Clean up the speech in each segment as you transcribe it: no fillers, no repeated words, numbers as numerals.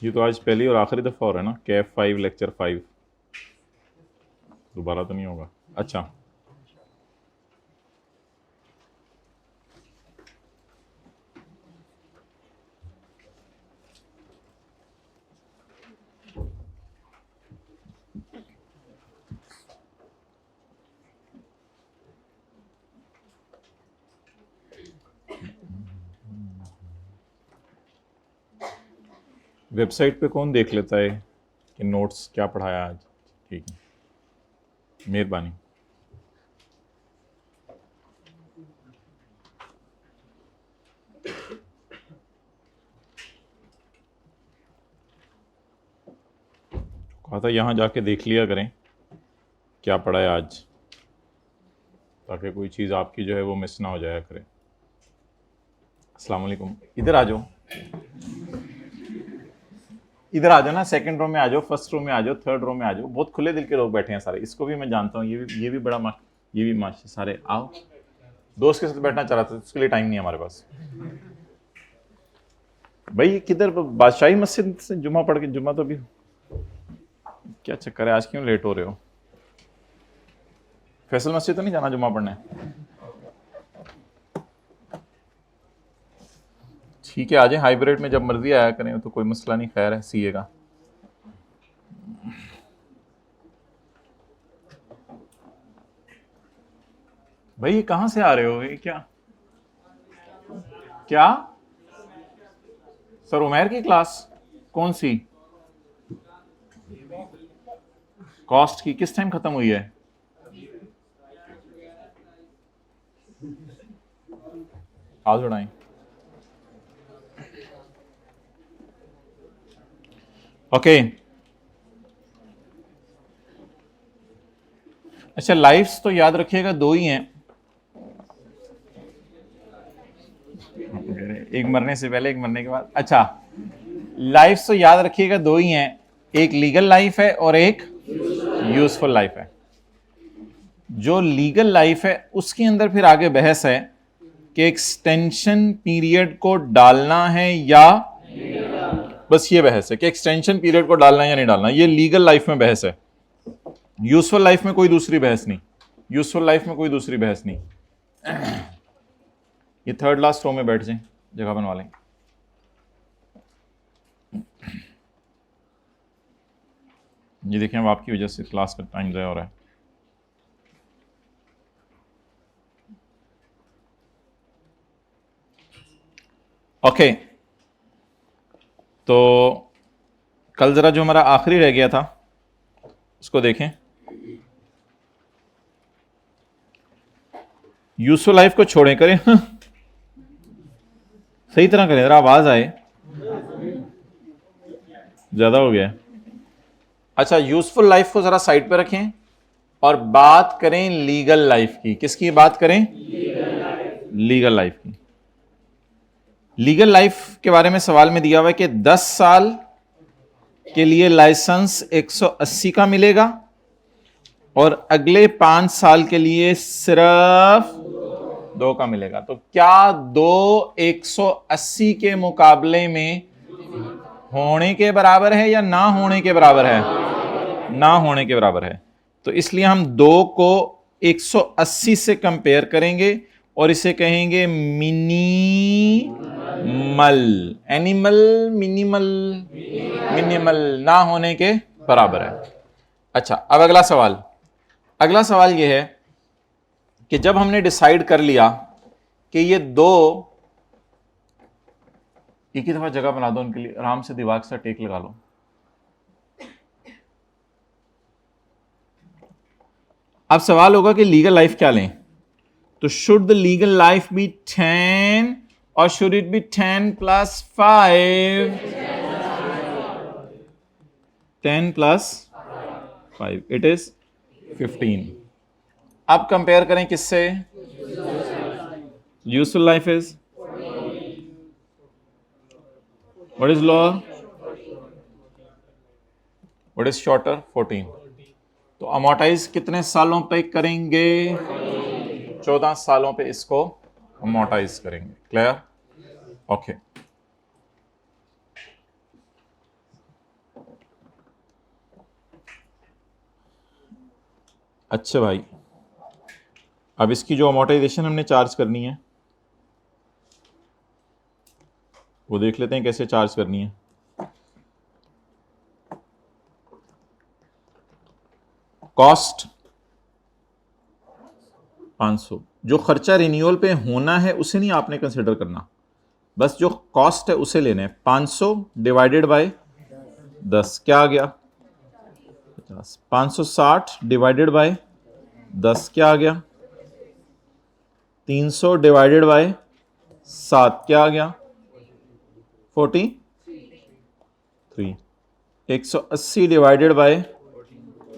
ये तो आज पहली और आखिरी दफ़ा हो रहा है ना, कैफ 5 लेक्चर 5। दोबारा तो नहीं होगा? अच्छा, वेबसाइट पे कौन देख लेता है कि नोट्स क्या पढ़ाया आज? ठीक है, मेहरबानी। कहा था यहाँ जाके देख लिया करें क्या पढ़ा है आज, ताकि कोई चीज़ आपकी जो है वो मिस ना हो जाया करे। अस्सलाम वालेकुम, इधर आ जाओ, इधर आ जाओ ना, सेकंड रो में आ जाओ, फर्स्ट रो में आ जाओ, थर्ड रो में आ जाओ। बहुत खुले दिल के लोग बैठे हैं सारे, इसको भी मैं जानता हूँ, ये भी बड़ा ये भी माशा, सारे आओ। दोस्त के साथ बैठना चाह रहा था, उसके लिए टाइम नहीं है हमारे पास। भाई किधर बादशाही मस्जिद से जुमा पढ़ के, जुमा तो भी क्या चक्कर है, आज क्यों लेट हो रहे हो? फैसल मस्जिद तो नहीं जाना जुमा पढ़ने? ठीक है, आ जाए, हाइब्रिड में जब मर्जी आया करें तो कोई मसला नहीं, खैर है, सीए का। भाई ये कहाँ से आ रहे हो, ये क्या क्या सर उमैर की क्लास? कौन सी कॉस्ट की? किस टाइम खत्म हुई है? आज उड़ाएं। ओके, अच्छा, लाइफ्स तो याद रखिएगा दो ही हैं, एक मरने से पहले, एक मरने के बाद। अच्छा, लाइफ्स तो याद रखिएगा दो ही हैं, एक लीगल लाइफ है और एक यूजफुल लाइफ है। जो लीगल लाइफ है उसके अंदर फिर आगे बहस है कि एक्सटेंशन पीरियड को डालना है या, बस ये बहस है कि एक्सटेंशन पीरियड को डालना है या नहीं डालना, ये लीगल लाइफ में बहस है। यूजफुल लाइफ में कोई दूसरी बहस नहीं, यूजफुल लाइफ में कोई दूसरी बहस नहीं। ये थर्ड लास्ट रो में बैठ जाए, जगह बनवा लें। ये देखें, अब आपकी वजह से क्लास का टाइम ज़ाया हो रहा है। ओके, तो कल ज़रा जो हमारा आखिरी रह गया था उसको देखें। यूजफुल लाइफ को छोड़ें, करें सही तरह करें, ज़रा आवाज़ आए, ज़्यादा हो गया है। अच्छा, यूजफुल लाइफ को ज़रा साइड पे रखें और बात करें लीगल लाइफ की। किसकी बात करें? लीगल लाइफ की। लीगल लाइफ के बारे में सवाल में दिया हुआ है कि 10 साल के लिए लाइसेंस 180 का मिलेगा और अगले 5 साल के लिए सिर्फ 2 का मिलेगा। तो क्या 2 180 के मुकाबले में होने के बराबर है या ना होने के बराबर है? ना होने के बराबर है। तो इसलिए हम 2 को 180 से कंपेयर करेंगे और इसे कहेंगे मिनिमल। एनिमल, मिनिमल, मिनिमल ना होने के बराबर है। अच्छा, अब अगला सवाल, अगला सवाल यह है कि जब हमने डिसाइड कर लिया कि ये 2, एक ही दफा जगह बना दो उनके लिए, आराम से दीवार से टेक लगा लो। अब सवाल होगा कि लीगल लाइफ क्या लें, तो should the legal life be 10 और should it be 10 plus 5? 10 plus 5, it is 15। अब कंपेयर करें किससे? Useful life is, what is law, what is shorter? 14। तो अमोर्टाइज कितने सालों पे करेंगे? 14 सालों पे इसको अमोर्टाइज करेंगे। क्लियर? ओके। अच्छा भाई, अब इसकी जो अमोर्टाइजेशन हमने चार्ज करनी है वो देख लेते हैं कैसे चार्ज करनी है। कॉस्ट 500, जो खर्चा रिन्यूअल पे होना है उसे नहीं आपने कंसिडर करना, बस जो कॉस्ट है उसे लेना है। 500 डिवाइडेड बाय 10 क्या आ गया? 50। 560 डिवाइडेड बाय 10 क्या आ गया? 300 डिवाइडेड बाय 7 क्या आ गया? 43। 180 डिवाइडेड बाय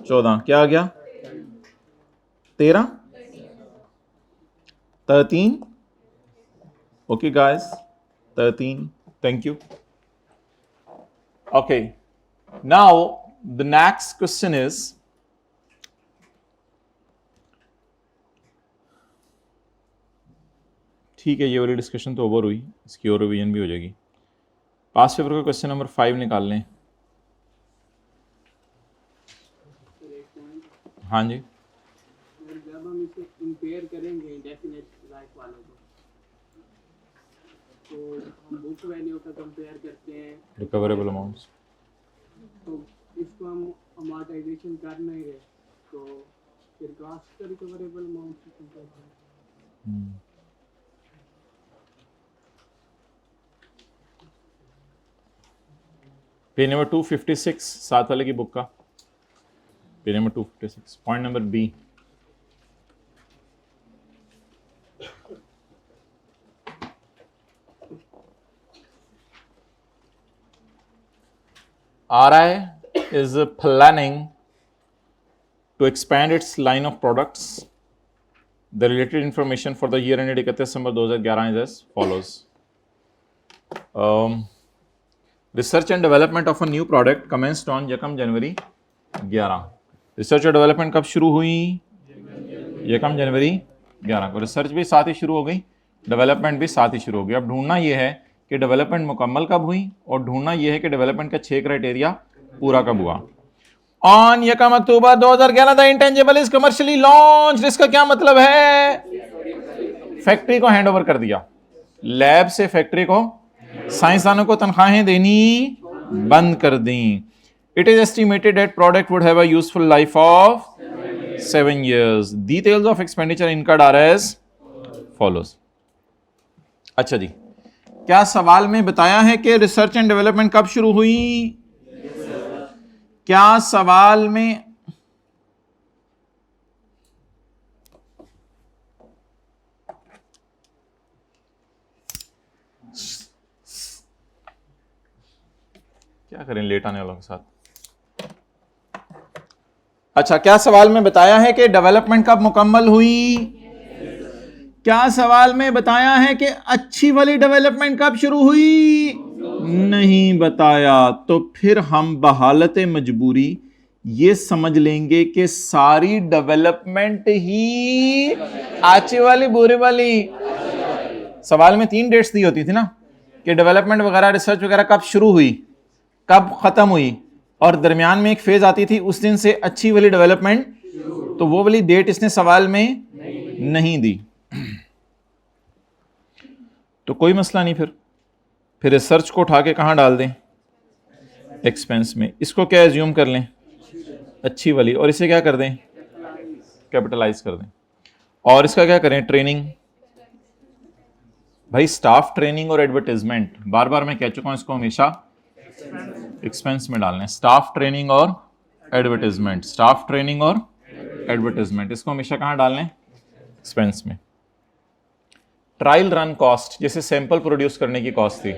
14 क्या आ गया? 13। Okay guys, 13। Thank you. Okay, now the next question is, ठीक है ये वाली डिस्कशन तो ओवर हुई, इसकी और रिवीजन भी हो जाएगी। पास पेपर का क्वेश्चन नंबर 5 निकाल लें। हाँ जी, जब हम इसे कंपेयर करेंगे इंडेफिनेट लाइफ वालों को, तो हम बुक वैल्यू का कंपेयर करते हैं, रिकवरेबल अमाउंट्स, तो इसको हम अमोर्टाइजेशन कर नहीं रहे, तो फिर कॉस्ट का रिकवरेबल अमाउंट से कंपेयर करें। पेज नंबर 256 साथ वाले की बुक का, page number 256, point number B. RI is planning to expand its line of products. The related information for the year ended 31 December 2011 is as follows. Research and development of a new product commenced on 1 January 11। Research और development कब शुरू हुई? 1 जनवरी 11 को। Research भी साथ ही शुरू हो गई, डेवलपमेंट भी साथ ही शुरू हो गई। अब ढूंढना यह है कि डेवलपमेंट मुकम्मल कब हुई और ढूंढना यह है कि डेवलपमेंट का 6 क्राइटेरिया पूरा कब हुआ। On 1 October 2011 the intangible is commercially launch. इसका क्या मतलब है? फैक्ट्री को हैंड ओवर कर दिया, लैब से फैक्ट्री को, साइंसदानों को तनख्वाहें देनी बंद कर दी। It is estimated that product would have a useful life of 7 years. Details of expenditure incurred are as follows. अच्छा जी, क्या सवाल में बताया है कि रिसर्च एंड डेवलपमेंट कब शुरू हुई? क्या सवाल में क्या करें लेट आने वालों के साथ। अच्छा, क्या सवाल में बताया है कि डेवलपमेंट कब मुकम्मल हुई? क्या सवाल में बताया है कि अच्छी वाली डेवलपमेंट कब शुरू हुई? नहीं बताया। तो फिर हम बहालत मजबूरी ये समझ लेंगे कि सारी डेवलपमेंट ही अच्छी वाली बुरी वाली। सवाल में 3 डेट्स दी होती थी ना कि डेवलपमेंट वगैरह रिसर्च वगैरह कब शुरू हुई, कब खत्म हुई, और दरमियान में एक फेज आती थी, उस दिन से अच्छी वाली डेवलपमेंट, तो वो वाली डेट इसने सवाल में नहीं दी। तो कोई मसला नहीं। फिर रिसर्च को उठा के कहां डाल दें? एक्सपेंस में। इसको क्या एज्यूम कर लें? अच्छी वाली, और इसे क्या कर दें? कैपिटलाइज कर दें। और इसका क्या करें? ट्रेनिंग। भाई स्टाफ ट्रेनिंग और एडवर्टाइजमेंट, बार बार मैं कह चुका हूं, इसको हमेशा एक्सपेंस में डालना है। स्टाफ ट्रेनिंग और एडवर्टाइजमेंट, स्टाफ ट्रेनिंग और एडवर्टाइजमेंट, इसको हमेशा कहां डालना है? एक्सपेंस में। ट्रायल रन कॉस्ट, जैसे सैंपल प्रोड्यूस करने की कॉस्ट थी,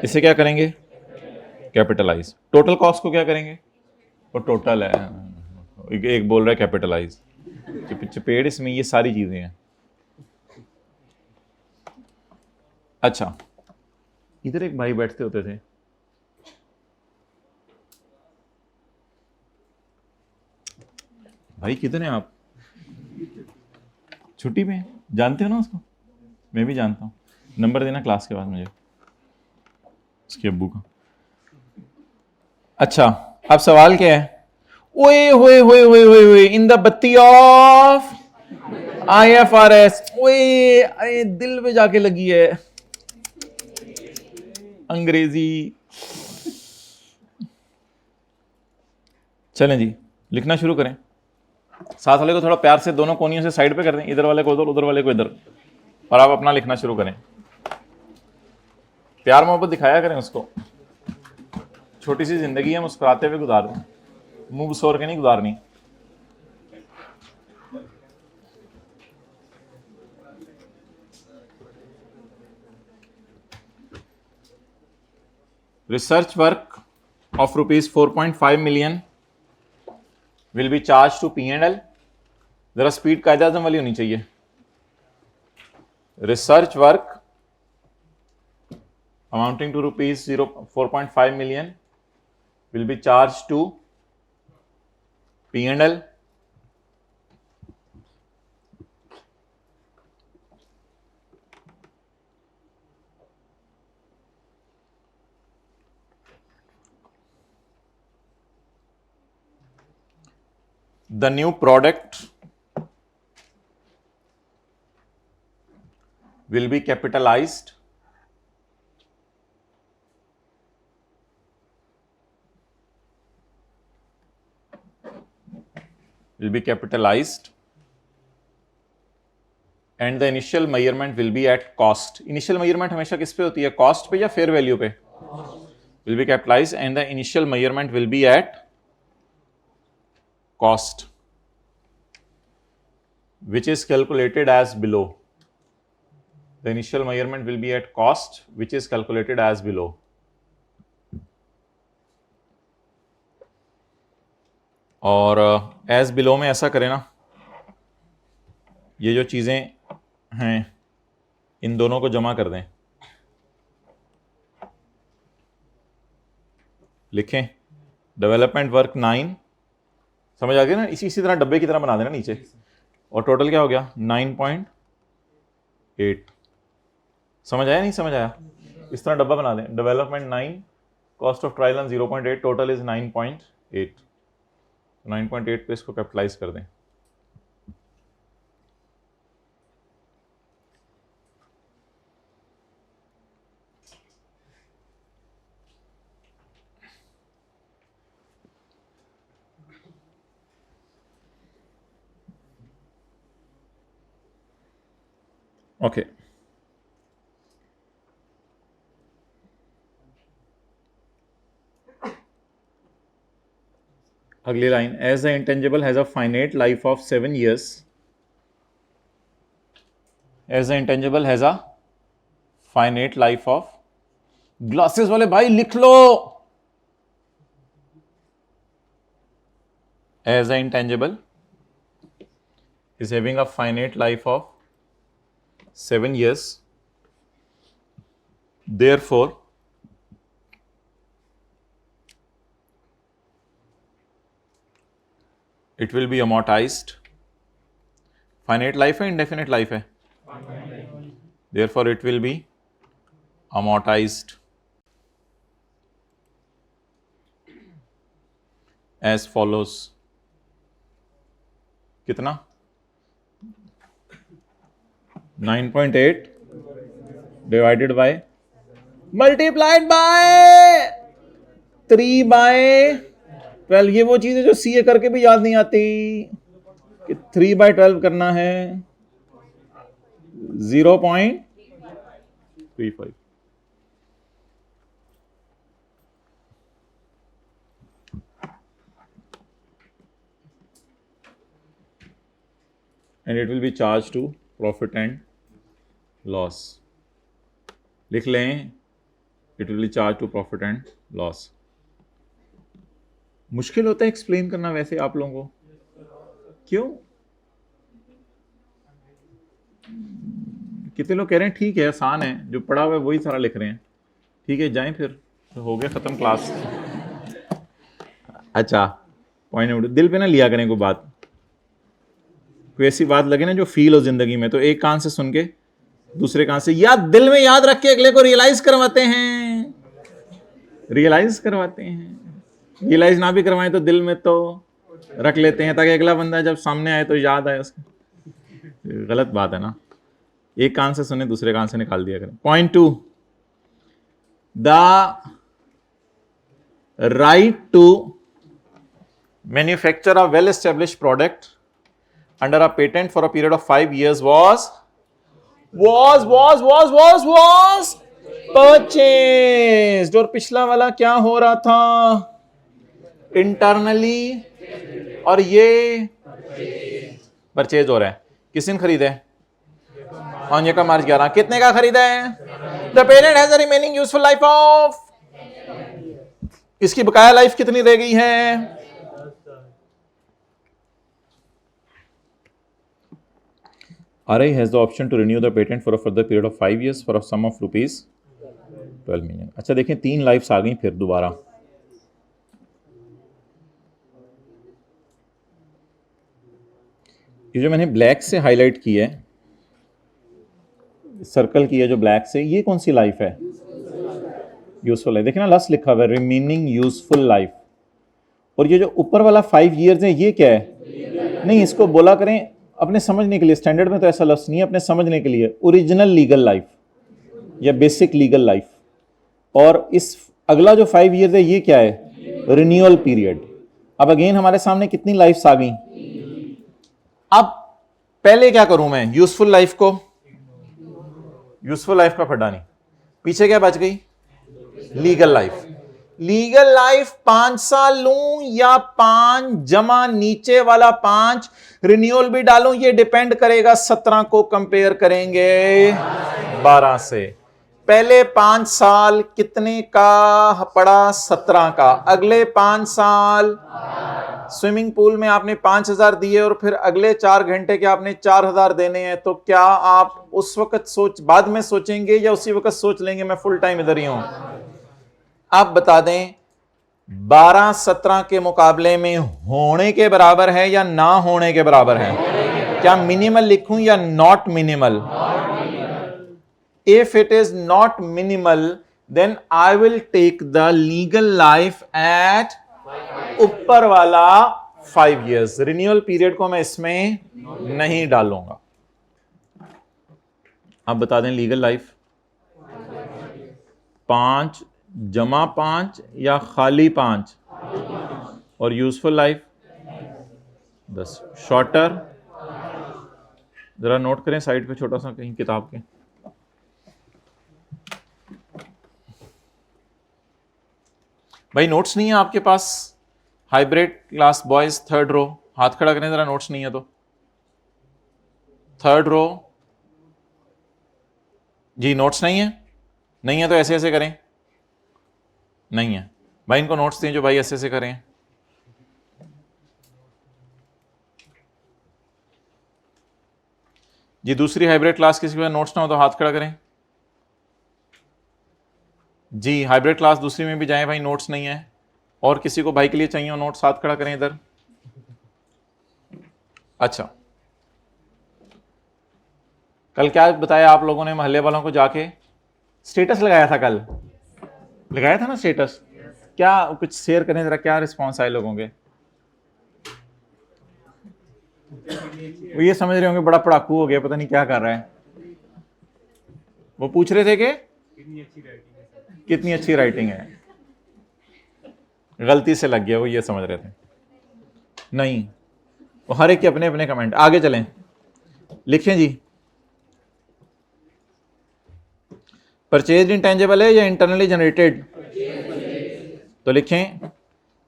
इसे क्या करेंगे? कैपिटलाइज। टोटल कॉस्ट को क्या करेंगे? वो टोटल है, एक बोल रहा है कैपिटलाइज। चपेट इसमें ये सारी चीजें हैं। अच्छा, इधर एक भाई बैठते होते थे, भाई किधर हैं आप? छुट्टी पे, जानते हो ना उसको? मैं भी जानता हूँ। नंबर देना क्लास के बाद मुझे, उसके अब्बू का। अच्छा, अब सवाल क्या है? ओए होए होए होए होए होए इन द बत्ती ऑफ IFRS। ओए अरे दिल में जाके लगी है अंग्रेजी। चलें जी, लिखना शुरू करें। साथ वाले को थोड़ा प्यार से दोनों कोनियों से साइड पे कर दें, इधर वाले को उधर, उधर वाले को इधर, और आप अपना लिखना शुरू करें। प्यार मोहब्बत दिखाया करें उसको। छोटी सी जिंदगी है, मुस्कुराते हुए गुजार दें, मुंह बसोर के नहीं गुजारनी। Research work of rupees 4.5 million will be charged to P&L। जरा स्पीड कायदे आज़म वाली होनी चाहिए। Research work amounting to rupees 4.5 million will be charged to P&L। The new product will be capitalized and the initial measurement will be at cost। initial measurement हमेशा किस पे होती है, cost पे या fair value पे? will be capitalized and the initial measurement will be at cost which is calculated as below। the initial measurement will be at cost which is calculated as below। और as below में ऐसा करें ना, ये जो चीज़ें हैं इन दोनों को जमा कर दें। लिखें डेवलपमेंट वर्क 9, समझ आ गया ना, इसी तरह डब्बे की तरह बना देना नीचे, और टोटल क्या हो गया 9.8। समझ आया नहीं समझ आया? इस तरह डब्बा बना दें, development 9, cost of trial 0.8, total is 9.8। 9.8 पे इसको कैपिटलाइज कर दें। ओके अगली line, as the intangible has a finite life of 7 years। As the intangible has a finite life of, glasses वाले भाई लिख लो, as the intangible is having a finite life of 7 years, therefore it will be amortized। finite life है indefinite life है? therefore it will be amortized as follows। कितना 9.8 divided by multiplied by 3/12। ये वो चीज है जो सीए करके भी याद नहीं आती कि 3/12 करना है 0.35। and it will be charged to profit and loss। लिख लें it will be charged to profit and loss। मुश्किल होता है एक्सप्लेन करना वैसे आप लोगों को, क्यों? कितने लोग कह रहे हैं ठीक है आसान है, जो पढ़ा हुआ है वही सारा लिख रहे हैं। ठीक है जाएं फिर, तो हो गया ख़त्म क्लास। अच्छा पॉइंट दिल पे ना लिया करें कोई बात, कोई ऐसी बात लगे ना जो फील हो जिंदगी में, तो एक कान से सुन के दूसरे कान से याद दिल में याद रख के अगले को रियलाइज करवाते हैं। रियलाइज ना भी करवाएं तो दिल में तो रख लेते हैं ताकि अगला बंदा जब सामने आए तो याद आए उसको। गलत बात है ना, एक कान से सुने दूसरे कान से निकाल दिया करें। Point 2, the right to manufacture a well established product under a patent for a period of 5 years was purchase. और पिछला वाला क्या हो रहा था, इंटरनली, और ये परचेज हो रहा है। किसने खरीदा है? ऑन का मार्च 11। कितने का खरीदा है? The parent has a remaining useful life of, इसकी बकाया लाइफ कितनी रह गई है? RI has the option to renew the patent for a further period of 5 years for a sum of rupees 12 million। अच्छा देखें, 3 लाइफ्स आ गई फिर दोबारा। ये जो मैंने ब्लैक से हाईलाइट की है, सर्कल की है जो ब्लैक से, ये कौन सी लाइफ है? Useful life. देखिए ना, लास्ट लिखा हुआ है रिमेनिंग यूजफुल लाइफ। और ये जो ऊपर वाला 5 years है, ये क्या है? नहीं, इसको बोला करें अपने समझने के लिए, स्टैंडर्ड में तो ऐसा लफ्ज नहीं है, अपने समझने के लिए ओरिजिनल लीगल लाइफ या बेसिक लीगल लाइफ। और इस अगला जो 5 years है, ये क्या है? Renewal period. अब अगेन हमारे सामने कितनी लाइफ्स आ गई? अब पहले क्या करूं मैं? यूजफुल लाइफ को, यूजफुल लाइफ का फटा नहीं, पीछे क्या बच गई? Legal life. लीगल लाइफ 5 साल लूं या 5 जमा नीचे वाला 5 रिन्यूअल भी डालूं? ये डिपेंड करेगा 17 को कंपेयर करेंगे 12 से। पहले 5 साल कितने का पड़ा? 17 का। अगले 5 साल स्विमिंग पूल में आपने 5,000 दिए और फिर अगले 4 घंटे के आपने 4,000 देने हैं, तो क्या आप उस वक्त बाद में सोचेंगे या उसी वक्त सोच लेंगे मैं फुल टाइम इधर ही हूं? आप बता दें, 12-17 के मुकाबले में होने के बराबर है या ना होने के बराबर है? क्या मिनिमल लिखूं या not minimal? If it is not minimal, then I will take the legal life at ऊपर वाला 5 years। रिन्यूअल पीरियड को मैं इसमें नहीं डालूंगा। अब बता दें, लीगल लाइफ 5 जमा 5 या खाली 5, और यूजफुल लाइफ 10। शॉर्टर, जरा नोट करें साइड पे छोटा सा कहीं किताब के। भाई नोट्स नहीं है आपके पास? हाइब्रिड क्लास बॉयज 3rd रो, हाथ खड़ा करें जरा, नोट्स नहीं है तो। 3rd रो जी, नोट्स नहीं है? नहीं है तो ऐसे ऐसे करें। नहीं है भाई, इनको नोट्स दें जो भाई ऐसे ऐसे करें। जी दूसरी हाइब्रिड क्लास किसी के पास नोट्स ना हो तो हाथ खड़ा करें। जी हाइब्रिड क्लास दूसरी में भी जाएं भाई, नोट्स नहीं है। और किसी को भाई के लिए चाहिए हो नोट्स, हाथ खड़ा करें इधर। अच्छा, कल क्या बताया आप लोगों ने मोहल्ले वालों को जाके? स्टेटस लगाया था, कल लगाया था ना स्टेटस? क्या कुछ शेयर करें जरा, क्या रिस्पॉन्स आए लोगों के? वो ये समझ रहे होंगे बड़ा पड़ाकू हो गया, पता नहीं क्या कर रहा है। वो पूछ रहे थे कि कितनी अच्छी राइटिंग है। गलती से लग गया, वो ये समझ रहे थे। नहीं, वो हर एक के अपने अपने कमेंट। आगे चलें, लिखें जी। परचेज इंटेंजिबल है या इंटरनली जनरेटेड? तो लिखें,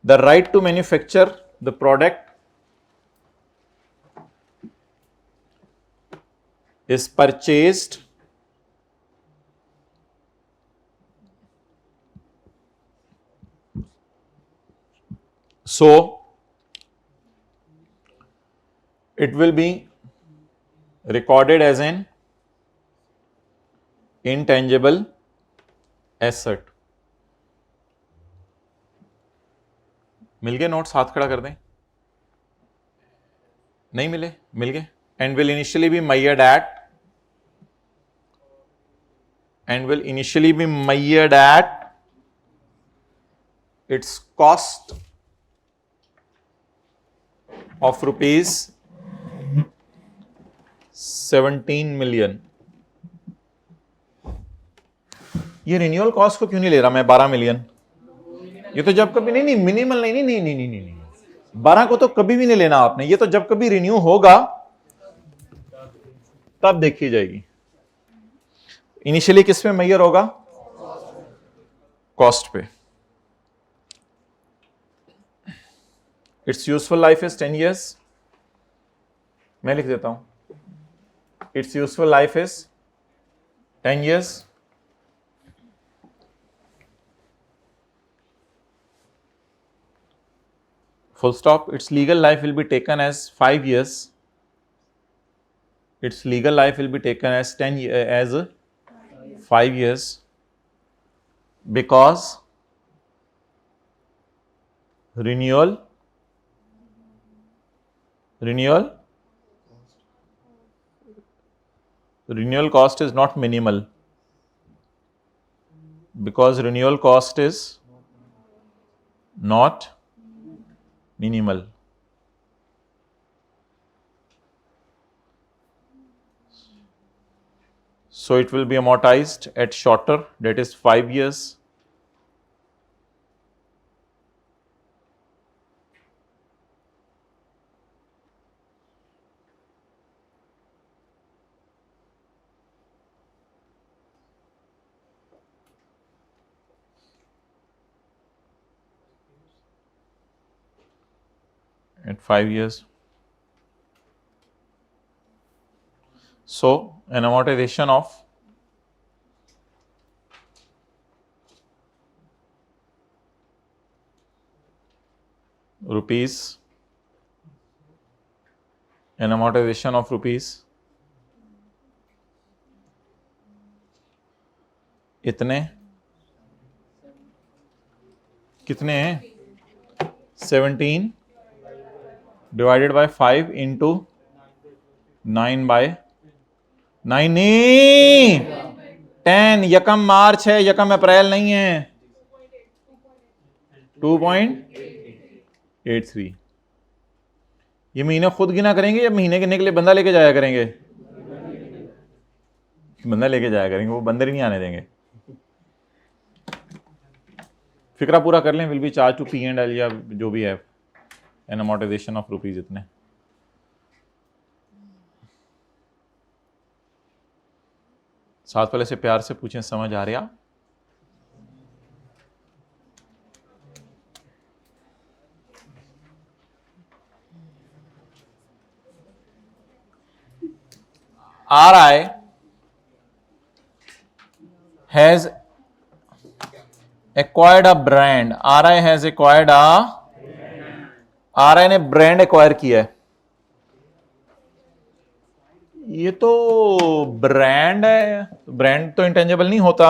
the right to manufacture the product is purchased so it will be recorded as an intangible asset। मिल गए नोट्स? हाथ खड़ा कर दें। नहीं मिले? मिल गए। and will initially be measured at its cost of rupees 17 million. ये रिन्यूअल कॉस्ट को क्यों नहीं ले रहा मैं 12 मिलियन? ये तो जब कभी नहीं मिनिमल नहीं 12 को तो कभी भी नहीं लेना आपने, ये तो जब कभी रिन्यू होगा तब देखी जाएगी। इनिशियली किस पे मेजर होगा? कॉस्ट पे। It's useful life is 10 years। मैं लिख देता हूं, it's useful life is 10 years। Full stop. Its legal life will be taken as 5 years. Its legal life will be taken as 5 years, because renewal cost is not minimal, because renewal cost is not minimal. So it will be amortized at shorter, that is 5 years. At 5 years. So an amortization of rupees, इतने कितने हैं 17 divided by 5 into 9/9 नहीं 10। यकम मार्च है, यकम अप्रैल नहीं है। 2.83। ये महीने खुद गिना करेंगे या महीने गिनने के लिए बंदा लेके जाया करेंगे? बंदा लेके जाया करेंगे, वो बंदर ही नहीं आने देंगे। फिक्रा पूरा कर लें। Will be charge to P&L या जो भी है, एन अमोर्टाइजेशन ऑफ रुपीज इतने। साथ वाले से प्यार से पूछें, समझ आ रहा? RI has acquired a brand. RI has acquired a, RI ने ब्रांड एक्वायर किया है। ये तो ब्रांड है, ब्रांड तो इंटेंजिबल नहीं होता।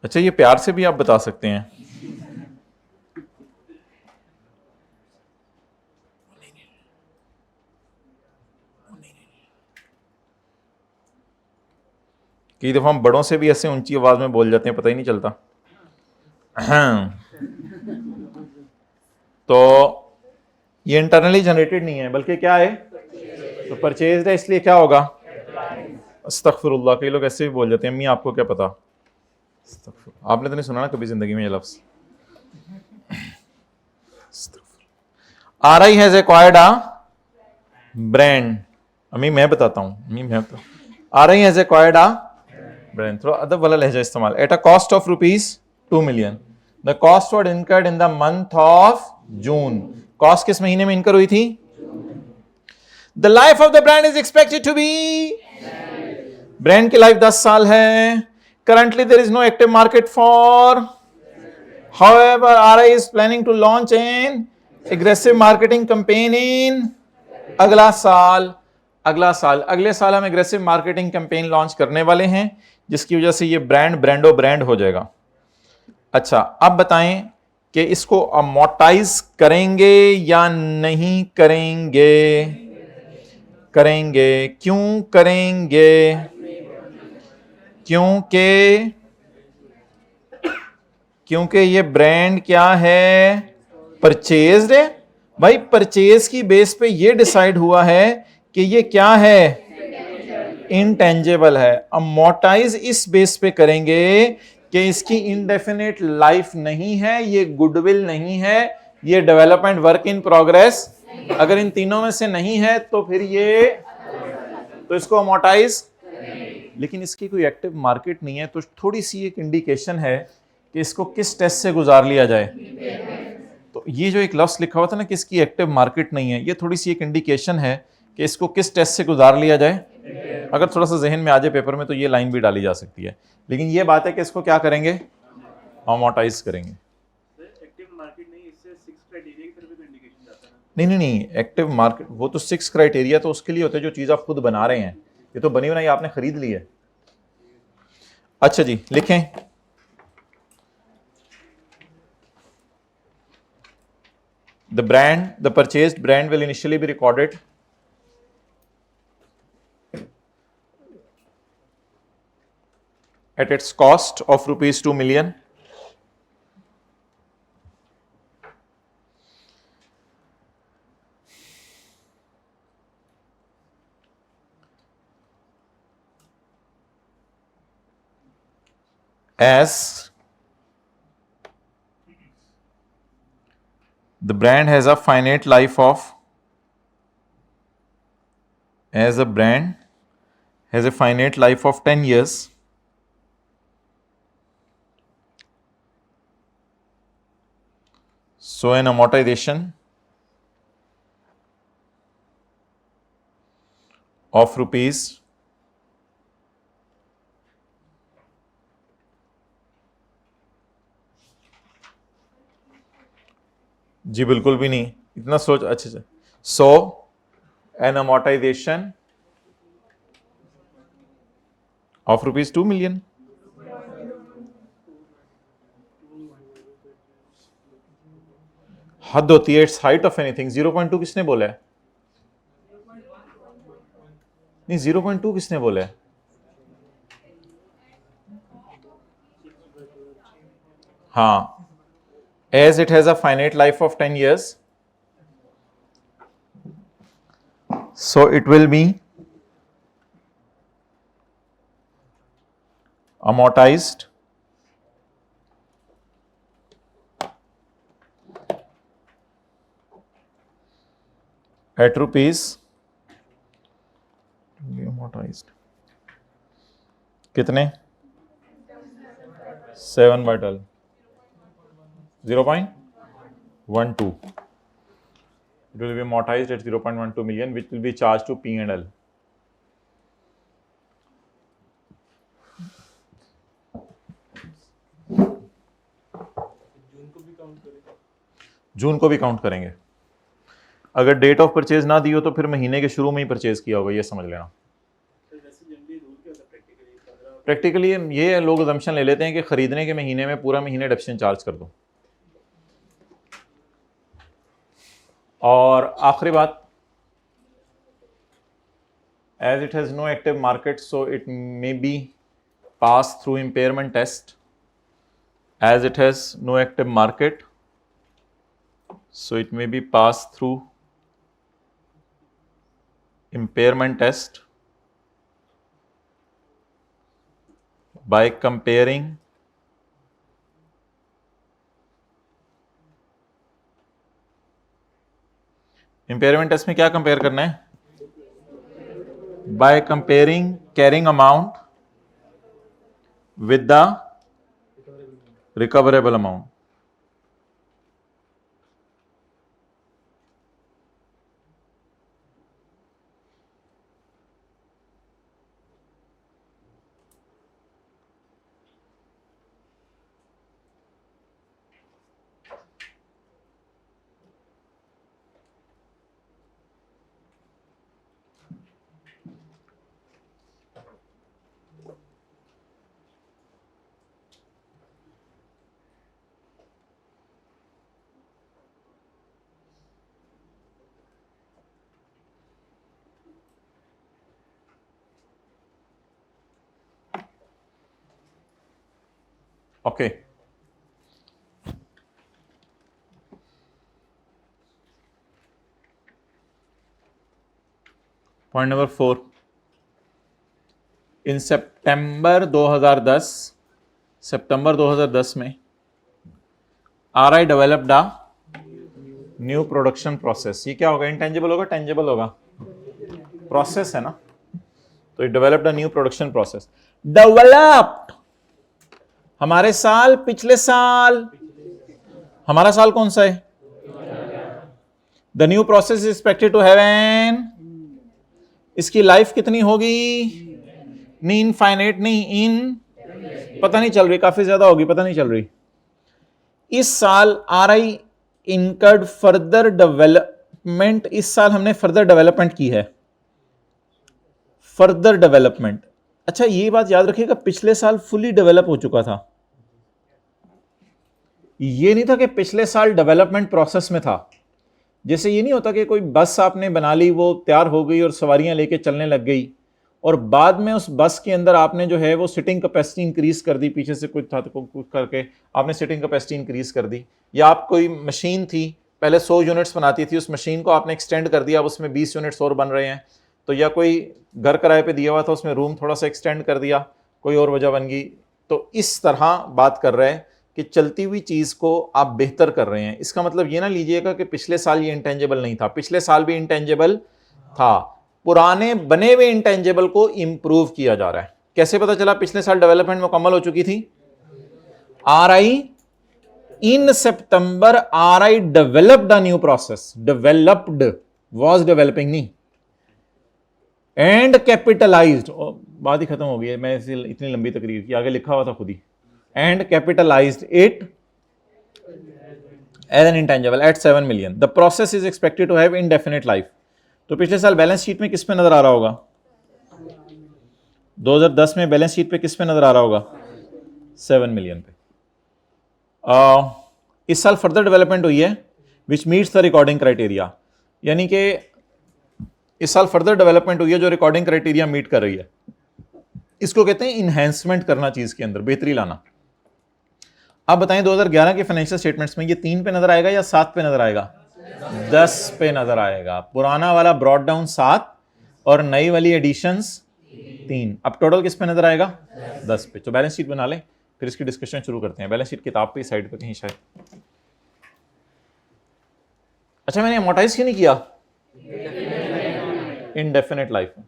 अच्छा, ये प्यार से भी आप बता सकते हैं। कई दफा हम बड़ों से भी ऐसे ऊंची आवाज में बोल जाते हैं, पता ही नहीं चलता। तो ये इंटरनली जनरेटेड नहीं है, बल्कि क्या है, तो परचेज है, इसलिए क्या होगा, अस्तगफिरुल्लाह। कई लोग ऐसे भी बोल जाते हैं, अम्मी आपको क्या पता। आपने तो नहीं सुना ना कभी जिंदगी में ये लफ्ज। RI has acquired a brand. अम्मी मैं बताता हूं, अम्मी मैं बताता हूं। RI has acquired a brand, थोड़ा अदब वाला लहजा इस्तेमाल। At a cost of ₹2 million। The cost was incurred in the month of June. Cost किस महीने में इनकर हुई थी? The life of the brand is expected to be, brand की लाइफ 10 साल है। Currently there is no active market for, however RI is planning to launch an aggressive marketing campaign in अगला साल। अगले साल हम एग्रेसिव मार्केटिंग कैंपेन लॉन्च करने वाले हैं, जिसकी वजह से ये ब्रांड हो जाएगा। अच्छा, अब बताएं कि इसको अमोर्टाइज करेंगे या नहीं करेंगे? करेंगे। क्यों करेंगे? क्योंकि क्योंकि ये ब्रांड क्या है, परचेज्ड है। भाई परचेज की बेस पे ये डिसाइड हुआ है कि ये क्या है, इनटेंजेबल है। अमोर्टाइज इस बेस पे करेंगे कि इसकी इनडेफिनेट लाइफ नहीं है, ये गुडविल नहीं है, ये डेवलपमेंट वर्क इन प्रोग्रेस। अगर इन तीनों में से नहीं है तो फिर ये, तो इसको अमोर्टाइज। लेकिन इसकी कोई एक्टिव मार्केट नहीं है, तो थोड़ी सी एक इंडिकेशन है कि इसको किस टेस्ट से गुजार लिया जाए। तो ये जो एक लफ्ज लिखा हुआ था ना कि इसकी एक्टिव मार्केट नहीं है, ये थोड़ी सी एक इंडिकेशन है कि इसको किस टेस्ट से गुजार लिया जाए। अगर थोड़ा सा जहन में आ जाए पेपर में तो ये लाइन भी डाली जा सकती है, लेकिन ये बात है कि इसको क्या करेंगे, अमोर्टाइज करेंगे। एक्टिव मार्केट नहीं, इससे 6 क्राइटेरिया की तरफ भी इंडिकेशन जाता है ना। नहीं नहीं नहीं, एक्टिव मार्केट वो तो 6 क्राइटेरिया तो उसके लिए होते हैं जो चीज आप खुद बना रहे हैं, ये तो बनी बनाई आपने खरीद ली है। अच्छा जी, लिखें। the purchased brand will initially be recorded at its cost of rupees 2 million as the brand has a finite life of, as a brand has a finite life of 10 years, so an amortization of rupees जी बिल्कुल भी नहीं, इतना सोच, अच्छे से। So an amortisation of rupees 2 million. हद होती है, इट्स हाइट ऑफ एनीथिंग। 0.2 किसने बोला है? नहीं, 0.2 किसने बोला है? हाँ, as it has a finite life of 10 years, so it will be amortized at rupees, amortized कितने, 7/12, 0.12. It will be amortized at 0.12 million, which will be charged to P&L. जून को भी काउंट करेंगे। अगर डेट ऑफ परचेज ना दी हो तो फिर महीने के शुरू में ही परचेज किया होगा, ये समझ लेना। प्रैक्टिकली ये लोग अजम्पशन ले लेते हैं कि खरीदने के महीने में पूरा महीने डेप्शन चार्ज कर दो। और आखिरी बात, as it has no active market, so it may be passed through impairment test. As it has no active market, so it may be passed through impairment test by comparing impairment test में क्या compare करना है? By comparing carrying amount with the recoverable amount. Okay, point number 4, इन सितंबर 2010 में RI developed a new production process. ये क्या होगा, intangible होगा tangible होगा? प्रोसेस है ना, तो it developed a new production process. Developed हमारे साल, पिछले साल, हमारा साल कौन सा है? The new process is expected to have an, इसकी लाइफ कितनी होगी? नहीं इनफाइनाइट, नहीं इन, पता नहीं चल रही, काफी ज्यादा होगी, पता नहीं चल रही। इस साल RI इनकर्ड फर्दर डेवलपमेंट, इस साल हमने फर्दर डेवलपमेंट की है, फर्दर डेवलपमेंट। अच्छा ये बात याद रखिएगा, पिछले साल फुली डेवलप हो चुका था, ये नहीं था कि पिछले साल डेवलपमेंट प्रोसेस में था। जैसे ये नहीं होता कि कोई बस आपने बना ली, वो तैयार हो गई और सवारियां लेके चलने लग गई, और बाद में उस बस के अंदर आपने जो है वो सिटिंग कैपेसिटी इंक्रीज कर दी, पीछे से कुछ था तो कुछ करके आपने सिटिंग कैपेसिटी इंक्रीज कर दी। या आप कोई मशीन थी, पहले 100 यूनिट्स बनाती थी, उस मशीन को आपने एक्सटेंड कर दिया, अब उसमें 20 यूनिट्स और बन रहे हैं। तो या कोई घर किराए पे दिया हुआ था, उसमें रूम थोड़ा सा एक्सटेंड कर दिया, कोई और वजह बन गई। तो इस तरह बात कर रहे हैं कि चलती हुई चीज को आप बेहतर कर रहे हैं। इसका मतलब ये ना लीजिएगा कि पिछले साल ये इंटेंजिबल नहीं था, पिछले साल भी इंटेंजिबल था। पुराने बने हुए इंटेंजिबल को इंप्रूव किया जा रहा है। कैसे पता चला पिछले साल डेवलपमेंट मुकम्मल हो चुकी थी? RI in September RI developed a new process, developed, was developing नहीं, एंड कैपिटलाइज्ड, बात ही खत्म हो गई है, मैं इतनी लंबी तकरीर की, आगे लिखा हुआ था खुद ही, and capitalised it as an intangible at 7 million. The process is expected to have indefinite life. तो पिछले साल बैलेंस शीट में किस पे नजर आ रहा होगा? 2010 में बैलेंस शीट पे किस पे नजर आ रहा होगा? 7 मिलियन पे। इस साल फर्दर डेवलपमेंट हुई है विच मीट्स द रिकॉर्डिंग क्राइटेरिया, यानी कि इस साल फर्दर डेवलपमेंट हुई है जो रिकॉर्डिंग क्राइटेरिया मीट कर रही है। इसको कहते हैं इनहेंसमेंट करना, चीज के अंदर बेहतरी लाना। अब बताएं 2011 के फाइनेंशियल स्टेटमेंट्स में ये 3 पे नजर आएगा या 7 पे नजर आएगा? 10 पे नजर आएगा। पुराना वाला ब्रॉड डाउन 7 और नई वाली एडिशंस 3। अब टोटल किस पे नजर आएगा? 10 पे। तो बैलेंस शीट बना लें, फिर इसकी डिस्कशन शुरू करते हैं। बैलेंस शीट किताब पे साइड पे कहीं शायद। अच्छा मैंने अमोर्टाइज क्यों नहीं किया? इनडेफिनेट लाइफ में।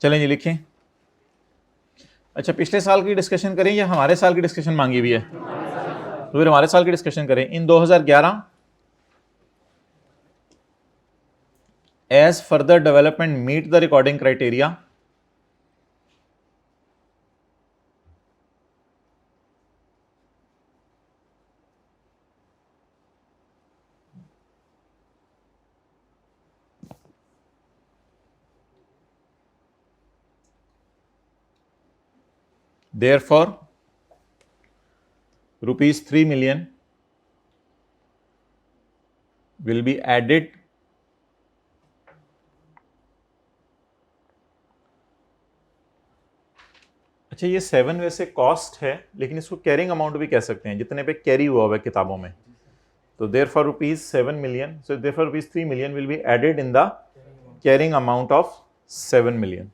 चलें जी लिखें। अच्छा पिछले साल की डिस्कशन करें या हमारे साल की डिस्कशन मांगी हुई है? तो फिर हमारे साल की डिस्कशन करें। In 2011 as further development meet the recording criteria, therefore rupees 3 million will be added अच्छा ये 7 वैसे कॉस्ट है, लेकिन इसको कैरिंग अमाउंट भी कह सकते हैं, जितने पे कैरी हुआ हुआ है किताबों में। तो therefore rupees 7 million, so therefore rupees 3 million will be added in the carrying amount of 7 million.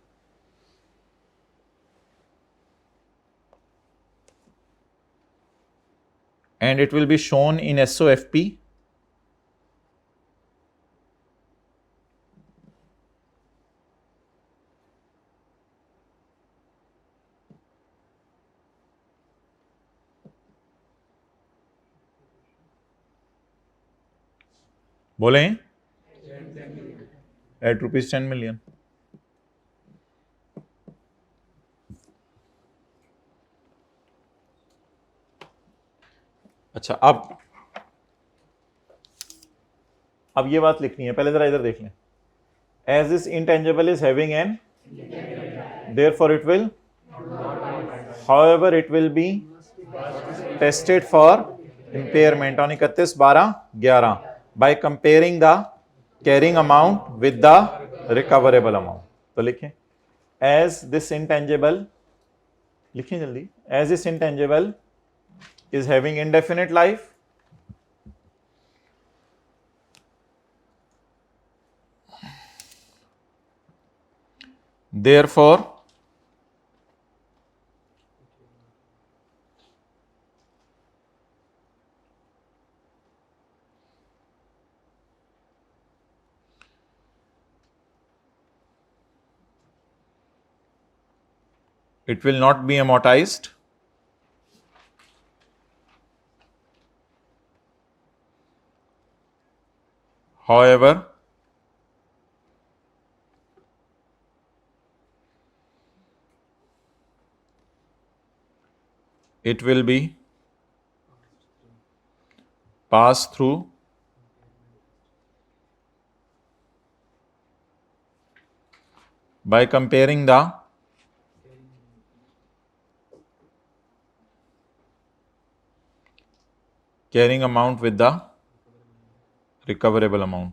And it will be shown in SOFP बोले एट रुपीज 10 मिलियन। अच्छा, अब ये बात लिखनी है, पहले जरा इधर देख लें। As this intangible is having an, therefore it will, however it will be tested for impairment on 31/12/11 by comparing the carrying amount with the recoverable amount. तो लिखें एज दिस इंटेंजिबल, लिखें जल्दी, as this intangible is having indefinite life, therefore it will not be amortized however it will be passed through by comparing the carrying amount with the recoverable amount।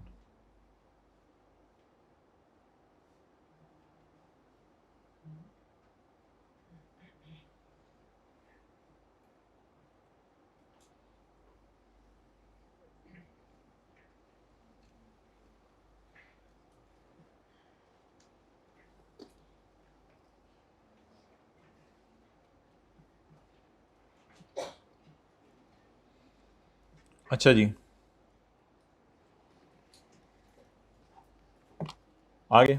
अच्छा जी, आगे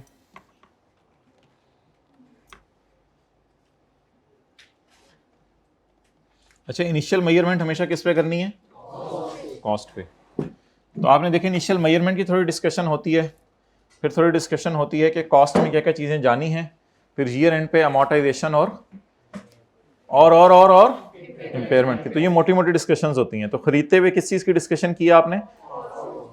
अच्छा, initial measurement हमेशा किस पे करनी है? कॉस्ट पे। तो आपने देखिए इनिशियल मेजरमेंट की थोड़ी डिस्कशन होती है, फिर थोड़ी डिस्कशन होती है कि कॉस्ट में क्या क्या चीज़ें जानी हैं, फिर ईयर एंड पे अमोर्टाइजेशन और इम्पेयरमेंट की। तो ये मोटी मोटी डिस्कशंस होती हैं। तो खरीदते हुए किस चीज़ की डिस्कशन की आपने?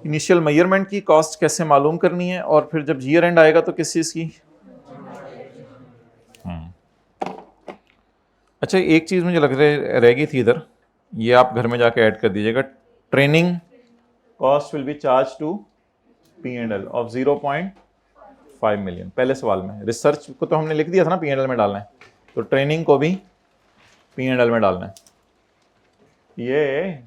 इनिशियल मेजरमेंट की, कॉस्ट कैसे मालूम करनी है, और फिर जब ईयर एंड आएगा तो किस चीज़ की। अच्छा, एक चीज़ मुझे लग रह गई थी इधर, ये आप घर में जाके ऐड कर दीजिएगा। Training cost will be charge to P&L of 0.5 million. पहले सवाल में रिसर्च को तो हमने लिख दिया था ना P&L में डालना है, तो ट्रेनिंग को भी P&L में डालना है। ये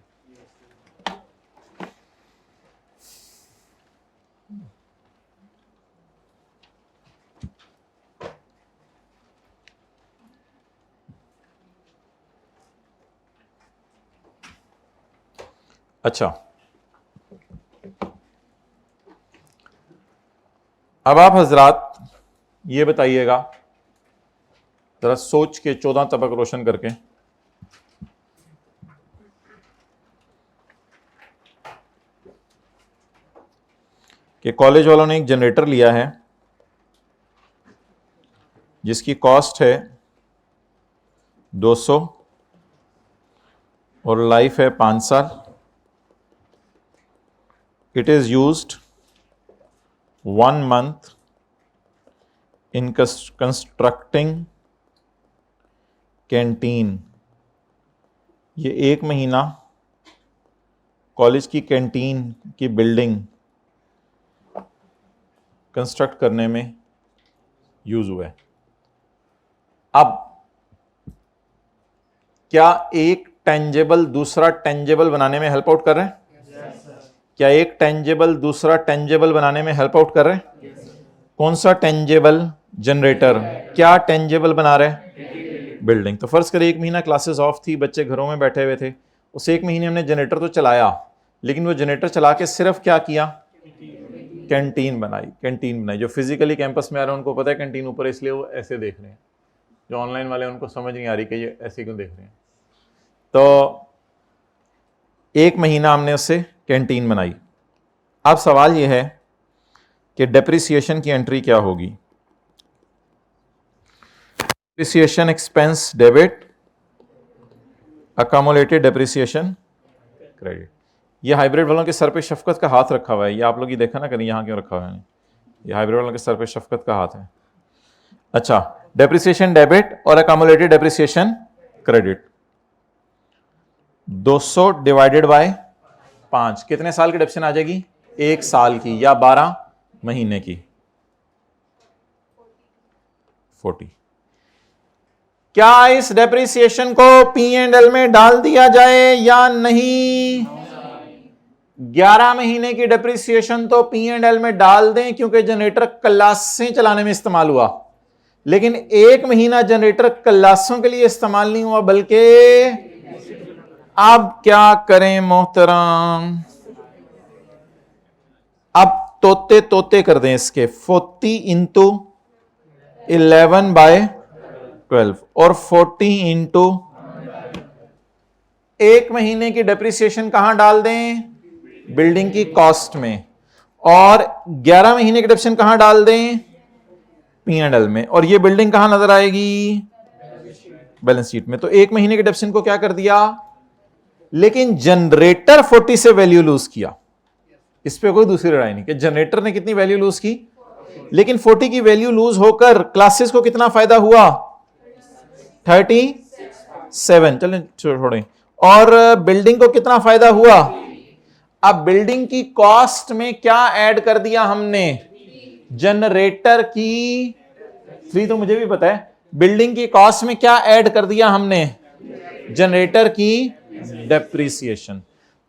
अच्छा, अब आप हजरात ये बताइएगा जरा सोच के 14 तबक रोशन करके, कि कॉलेज वालों ने एक जनरेटर लिया है जिसकी कॉस्ट है 200 और लाइफ है 5 साल। It is used 1 month in constructing canteen. ये 1 महीना कॉलेज की कैंटीन की बिल्डिंग कंस्ट्रक्ट करने में यूज हुआ है। अब क्या एक टेंजेबल दूसरा टेंजेबल बनाने में हेल्प आउट कर रहे हैं? क्या एक टेंजेबल दूसरा टेंजेबल बनाने में हेल्प आउट कर रहे हैं? कौन सा टेंजेबल? जनरेटर। क्या टेंजेबल बना रहे हैं? बिल्डिंग। तो फर्ज करें 1 महीना क्लासेस ऑफ थी, बच्चे घरों में बैठे हुए थे, उस 1 महीने हमने जनरेटर तो चलाया, लेकिन वो जनरेटर चला के सिर्फ क्या किया? कैंटीन बनाई। कैंटीन बनाई। जो फिजिकली कैंपस में आ रहे हैं उनको पता है कैंटीन ऊपर, इसलिए वो ऐसे देख रहे हैं। जो ऑनलाइन वाले उनको समझ नहीं आ रही कि ये ऐसे क्यों देख रहे हैं। तो 1 महीना हमने उससे कैंटीन बनाई। अब सवाल यह है कि डेप्रिसिएशन की एंट्री क्या होगी? Depreciation expense debit, accumulated depreciation credit. ये हाइब्रिड वालों के सर पे शफकत का हाथ रखा हुआ है, ये आप लोग ही देखा ना, कहीं यहाँ क्यों रखा हुआ है? ये हाइब्रिड वालों के सर पे शफकत का हाथ है। अच्छा, डेप्रिसिएशन डेबिट और accumulated depreciation credit. 200 divided by 5 कितने साल की डेप्रिसिएशन आ जाएगी? 1 साल की या 12 महीने की? 40। क्या इस डेप्रिसिएशन को P&L में डाल दिया जाए या नहीं? 11 महीने की डेप्रिसिएशन तो P&L में डाल दें, क्योंकि जनरेटर क्लासें चलाने में इस्तेमाल हुआ, लेकिन 1 महीना जनरेटर क्लासों के लिए इस्तेमाल नहीं हुआ, बल्कि अब क्या करें मोहतरम? अब तोते तोते कर दें इसके, 40 इंटू 11/12 और 40 इंटू 1 महीने की डेप्रिसिएशन कहां डाल दें? बिल्डिंग की कॉस्ट में। और 11 महीने की डेप्रिसिएशन कहां डाल दें? P&L में। और ये बिल्डिंग कहां नजर आएगी? बैलेंस शीट में। तो 1 महीने के डेप्रिसिएशन को क्या कर दिया, लेकिन जनरेटर 40 से वैल्यू लूज किया। इस पे कोई दूसरी राय नहीं कि जनरेटर ने कितनी वैल्यू लूज की, लेकिन 40 की वैल्यू लूज होकर क्लासेस को कितना फायदा हुआ? 37। चलें छोड़ें। और बिल्डिंग को कितना फायदा हुआ? अब बिल्डिंग की कॉस्ट में क्या ऐड कर दिया हमने? जनरेटर की 3 तो मुझे भी पता है। बिल्डिंग की कॉस्ट में क्या ऐड कर दिया हमने? जनरेटर की डेप्रिसिएशन।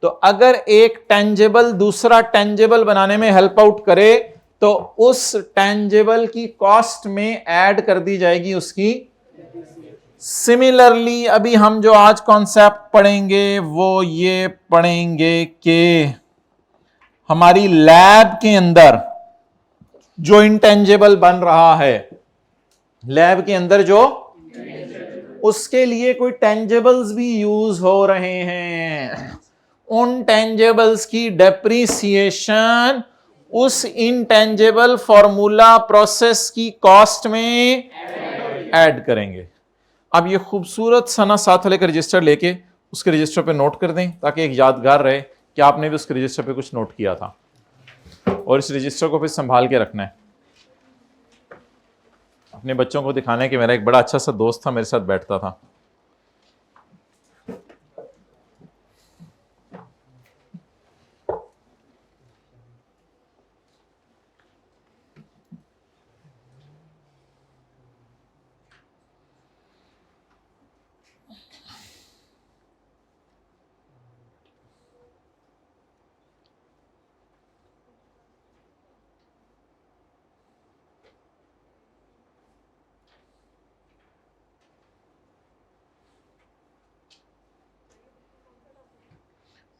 तो अगर एक टेंजेबल दूसरा टेंजेबल बनाने में हेल्प आउट करे, तो उस टेंजेबल की कॉस्ट में ऐड कर दी जाएगी उसकी। सिमिलरली अभी हम जो आज कॉन्सेप्ट पढ़ेंगे वो ये पढ़ेंगे कि हमारी लैब के अंदर जो इंटेंजेबल बन रहा है, लैब के अंदर जो, उसके लिए कोई टेंजेबल्स भी यूज हो रहे हैं। उन टेंजेबल्स की डेप्रिसिएशन उस इंटेंजेबल फॉर्मूला प्रोसेस की कॉस्ट में ऐड करेंगे। अब ये खूबसूरत सना साथ वाले का रजिस्टर लेके उसके रजिस्टर पे नोट कर दें, ताकि एक यादगार रहे कि आपने भी उसके रजिस्टर पे कुछ नोट किया था, और इस रजिस्टर को फिर संभाल के रखना है। अपने बच्चों को दिखाना है कि मेरा एक बड़ा अच्छा सा दोस्त था, मेरे साथ बैठता था।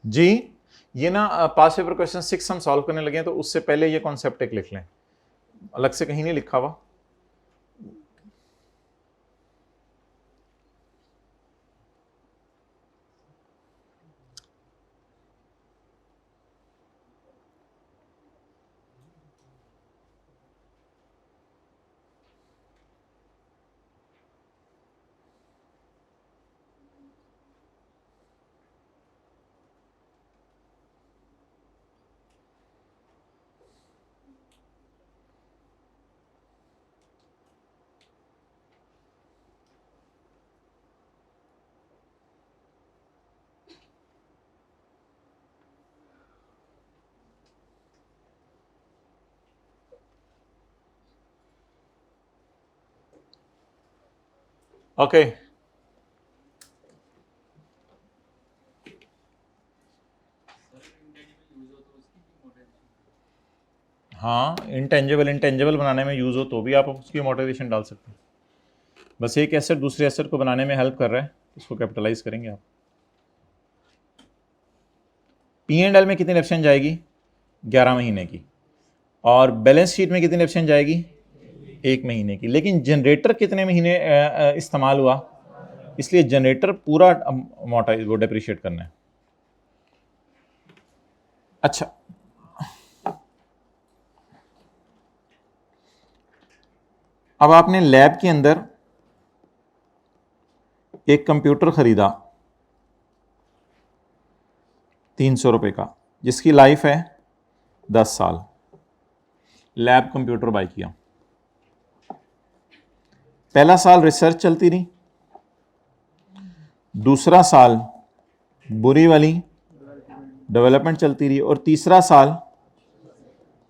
जी, ये ना पास पेपर क्वेश्चन 6 हम सॉल्व करने लगे हैं, तो उससे पहले ये कॉन्सेप्ट एक लिख लें, अलग से कहीं नहीं लिखा हुआ। ओके, हाँ, इंटेंजेबल बनाने में यूज हो तो भी आप उसकी अमोर्टाइजेशन डाल सकते हैं। बस एक एसेट दूसरे एसेट को बनाने में हेल्प कर रहा है, उसको कैपिटलाइज करेंगे आप। P&L में कितनी डेप्रिसिएशन जाएगी? 11 महीने की। और बैलेंस शीट में कितनी डेप्रिसिएशन जाएगी? 1 महीने की। लेकिन जनरेटर कितने महीने इस्तेमाल हुआ? इसलिए जनरेटर पूरा अमोर्टाइज वो डेप्रिशिएट करना है। अच्छा, अब आपने लैब के अंदर एक कंप्यूटर खरीदा, 300 रुपये का, जिसकी लाइफ है 10 साल। लैब कंप्यूटर बाय किया। पहला साल रिसर्च चलती रही, दूसरा साल बुरी वाली डेवलपमेंट चलती रही, और तीसरा साल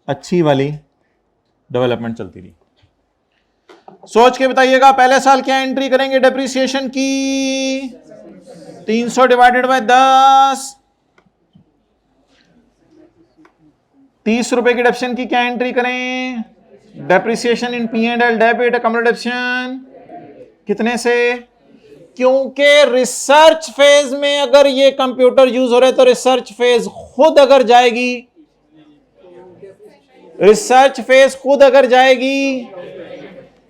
अच्छी वाली डेवलपमेंट चलती रही। सोच के बताइएगा, पहले साल क्या एंट्री करेंगे डेप्रिसिएशन की? 300 डिवाइडेड बाय 10, 30 रुपए की डेप्रिसिएशन की क्या एंट्री करें? Depreciation in P and L debit accommodation कितने से? क्योंकि रिसर्च फेज में अगर ये कंप्यूटर यूज हो रहे तो रिसर्च फेज खुद अगर जाएगी, रिसर्च फेज खुद अगर जाएगी,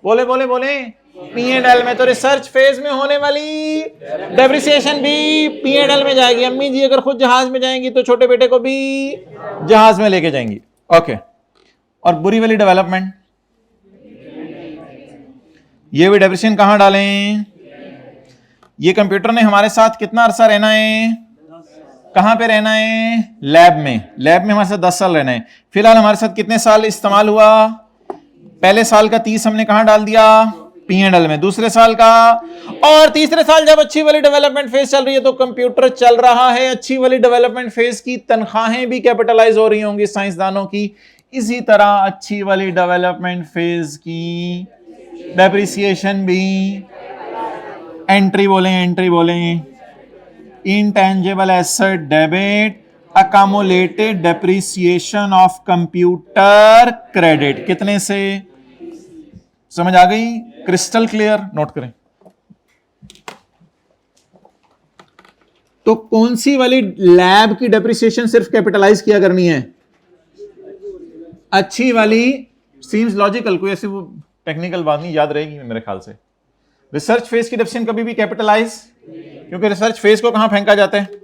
बोले बोले बोले, पी एंड एल में, तो रिसर्च फेज में होने वाली डेप्रिसिएशन भी पी एंड एल में जाएगी। अम्मी जी अगर खुद जहाज में जाएंगी तो छोटे बेटे को भी जहाज में लेके जाएंगी। ओके, और बुरी वाली डेवलपमेंट, ये भी डेप्रिसिएशन कहां डालें? ये कंप्यूटर ने हमारे साथ कितना अरसा रहना है? कहां पे रहना है? लैब में। लैब में हमारे साथ 10 साल रहना है। फिलहाल हमारे साथ कितने साल इस्तेमाल हुआ? पहले साल का 30 हमने कहां डाल दिया? पी एंड एल में। दूसरे साल का, और तीसरे साल जब अच्छी वाली डेवलपमेंट फेज चल रही है तो कंप्यूटर चल रहा है, अच्छी वाली डेवलपमेंट फेज की तनख्वाहें भी कैपिटलाइज हो रही होंगी साइंसदानों की। इसी तरह अच्छी वाली डेवलपमेंट फेज की डेप्रिसिएशन भी एंट्री बोलें, intangible asset debit accumulated depreciation of computer credit. कितने से? समझ आ गई? Crystal clear? नोट करें। तो कौन सी वाली लैब की डेप्रिसिएशन सिर्फ कैपिटलाइज किया करनी है? अच्छी वाली। सीम्स लॉजिकल, कोई ऐसी वो टेक्निकल बात नहीं, याद रहेगी मेरे ख्याल से। रिसर्च फेज की डेप्रिसिएशन कभी भी कैपिटलाइज, क्योंकि रिसर्च फेज को कहां फेंका जाता है?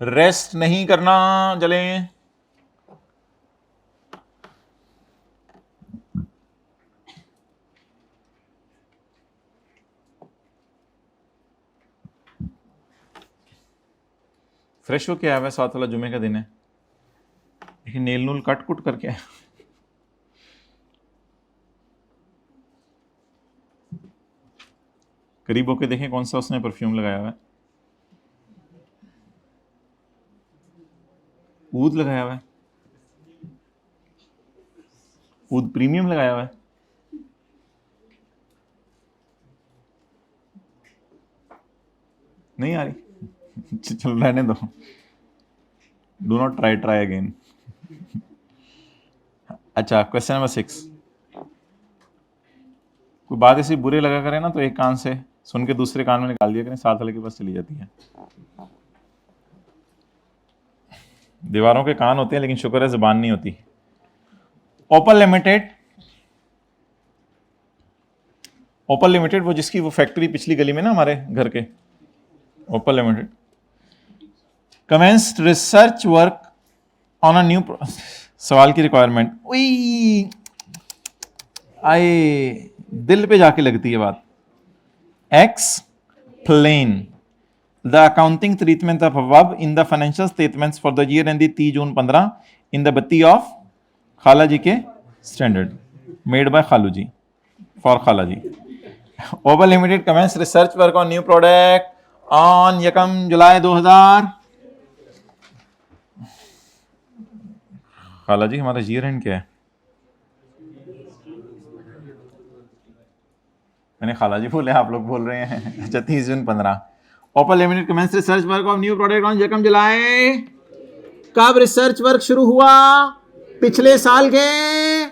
रेस्ट नहीं करना चले। फ्रेश हो क्या है? साथ वाला जुमे का दिन है, लेकिन नेल नूल कट कुट करके करीब होके देखें कौन सा उसने परफ्यूम लगाया हुआ है। ऊद लगाया हुआ है, ऊद प्रीमियम लगाया हुआ है। नहीं आ रही? चल रहने दो, डू नॉट ट्राई अगेन। अच्छा, क्वेश्चन नंबर 6। कोई बात ऐसी बुरे लगा करे ना तो एक कान से सुन के दूसरे कान में निकाल दिया करें, साथ वाले के पास चली जाती है। दीवारों के कान होते हैं लेकिन शुक्र है जुबान नहीं होती। ओपल लिमिटेड वो जिसकी वो फैक्ट्री पिछली गली में ना हमारे घर के, Opal limited commenced research work on a new. सवाल की रिक्वायरमेंट, आए दिल पे जाके लगती है बात। Explain the accounting treatment of above in the financial statements for the year ended 30 June 15 in the बत्ती ऑफ खाला जी के स्टैंडर्ड मेड बाय खालू जी फॉर खाला ji. Opal limited commence research work on new product on 1 July 2000। खाला जी हमारा year and क्या है? मैंने खाला जी बोले, आप लोग बोल रहे हैं। अच्छा, 30 June 15। Opal limited commence research work of new product on 1 July. कब रिसर्च वर्क शुरू हुआ? पिछले साल के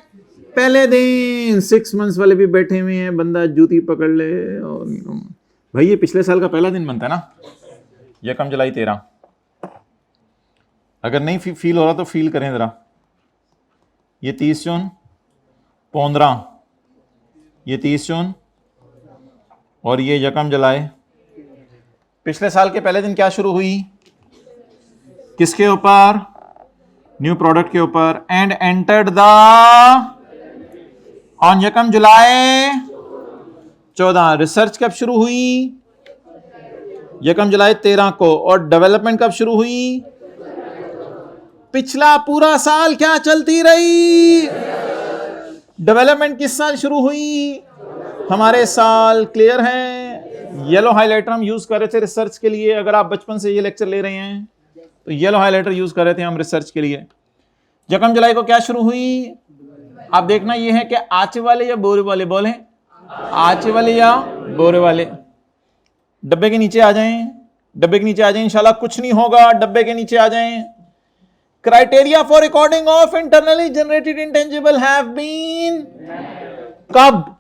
पहले दिन 6 मंथ्स वाले भी बैठे हुए हैं, बंदा जूती पकड़ ले और भाई ये पिछले साल का पहला दिन बनता है ना, यकम जुलाई 13। अगर नहीं फील हो रहा तो फील करें जरा। ये 30 जून 15, ये 30 जून और ये यकम जुलाई। पिछले साल के पहले दिन क्या शुरू हुई, किसके ऊपर, न्यू प्रोडक्ट के ऊपर। एंड एंटर्ड द ऑन यकम जुलाई 14। रिसर्च कब शुरू हुई, यकम जुलाई 13 को। और डेवलपमेंट कब शुरू हुई, पिछला पूरा साल क्या चलती रही, डेवलपमेंट किस साल शुरू हुई, हमारे साल। क्लियर है। येलो हाइलाइटर हम यूज कर रहे थे रिसर्च के लिए। अगर आप बचपन से ये लेक्चर ले रहे हैं तो येलो हाइलाइटर यूज कर रहे थे हम रिसर्च के लिए। यकम जुलाई को क्या शुरू हुई, आप देखना ये है कि आचे वाले या बोरे वाले, बोले आचे वाले या बोरे वाले। डब्बे के नीचे आ जाएं, डब्बे के नीचे आ जाएं, इंशाल्लाह कुछ नहीं होगा, डब्बे के नीचे आ जाएं। Criteria for recording of internally generated intangible have been, कब,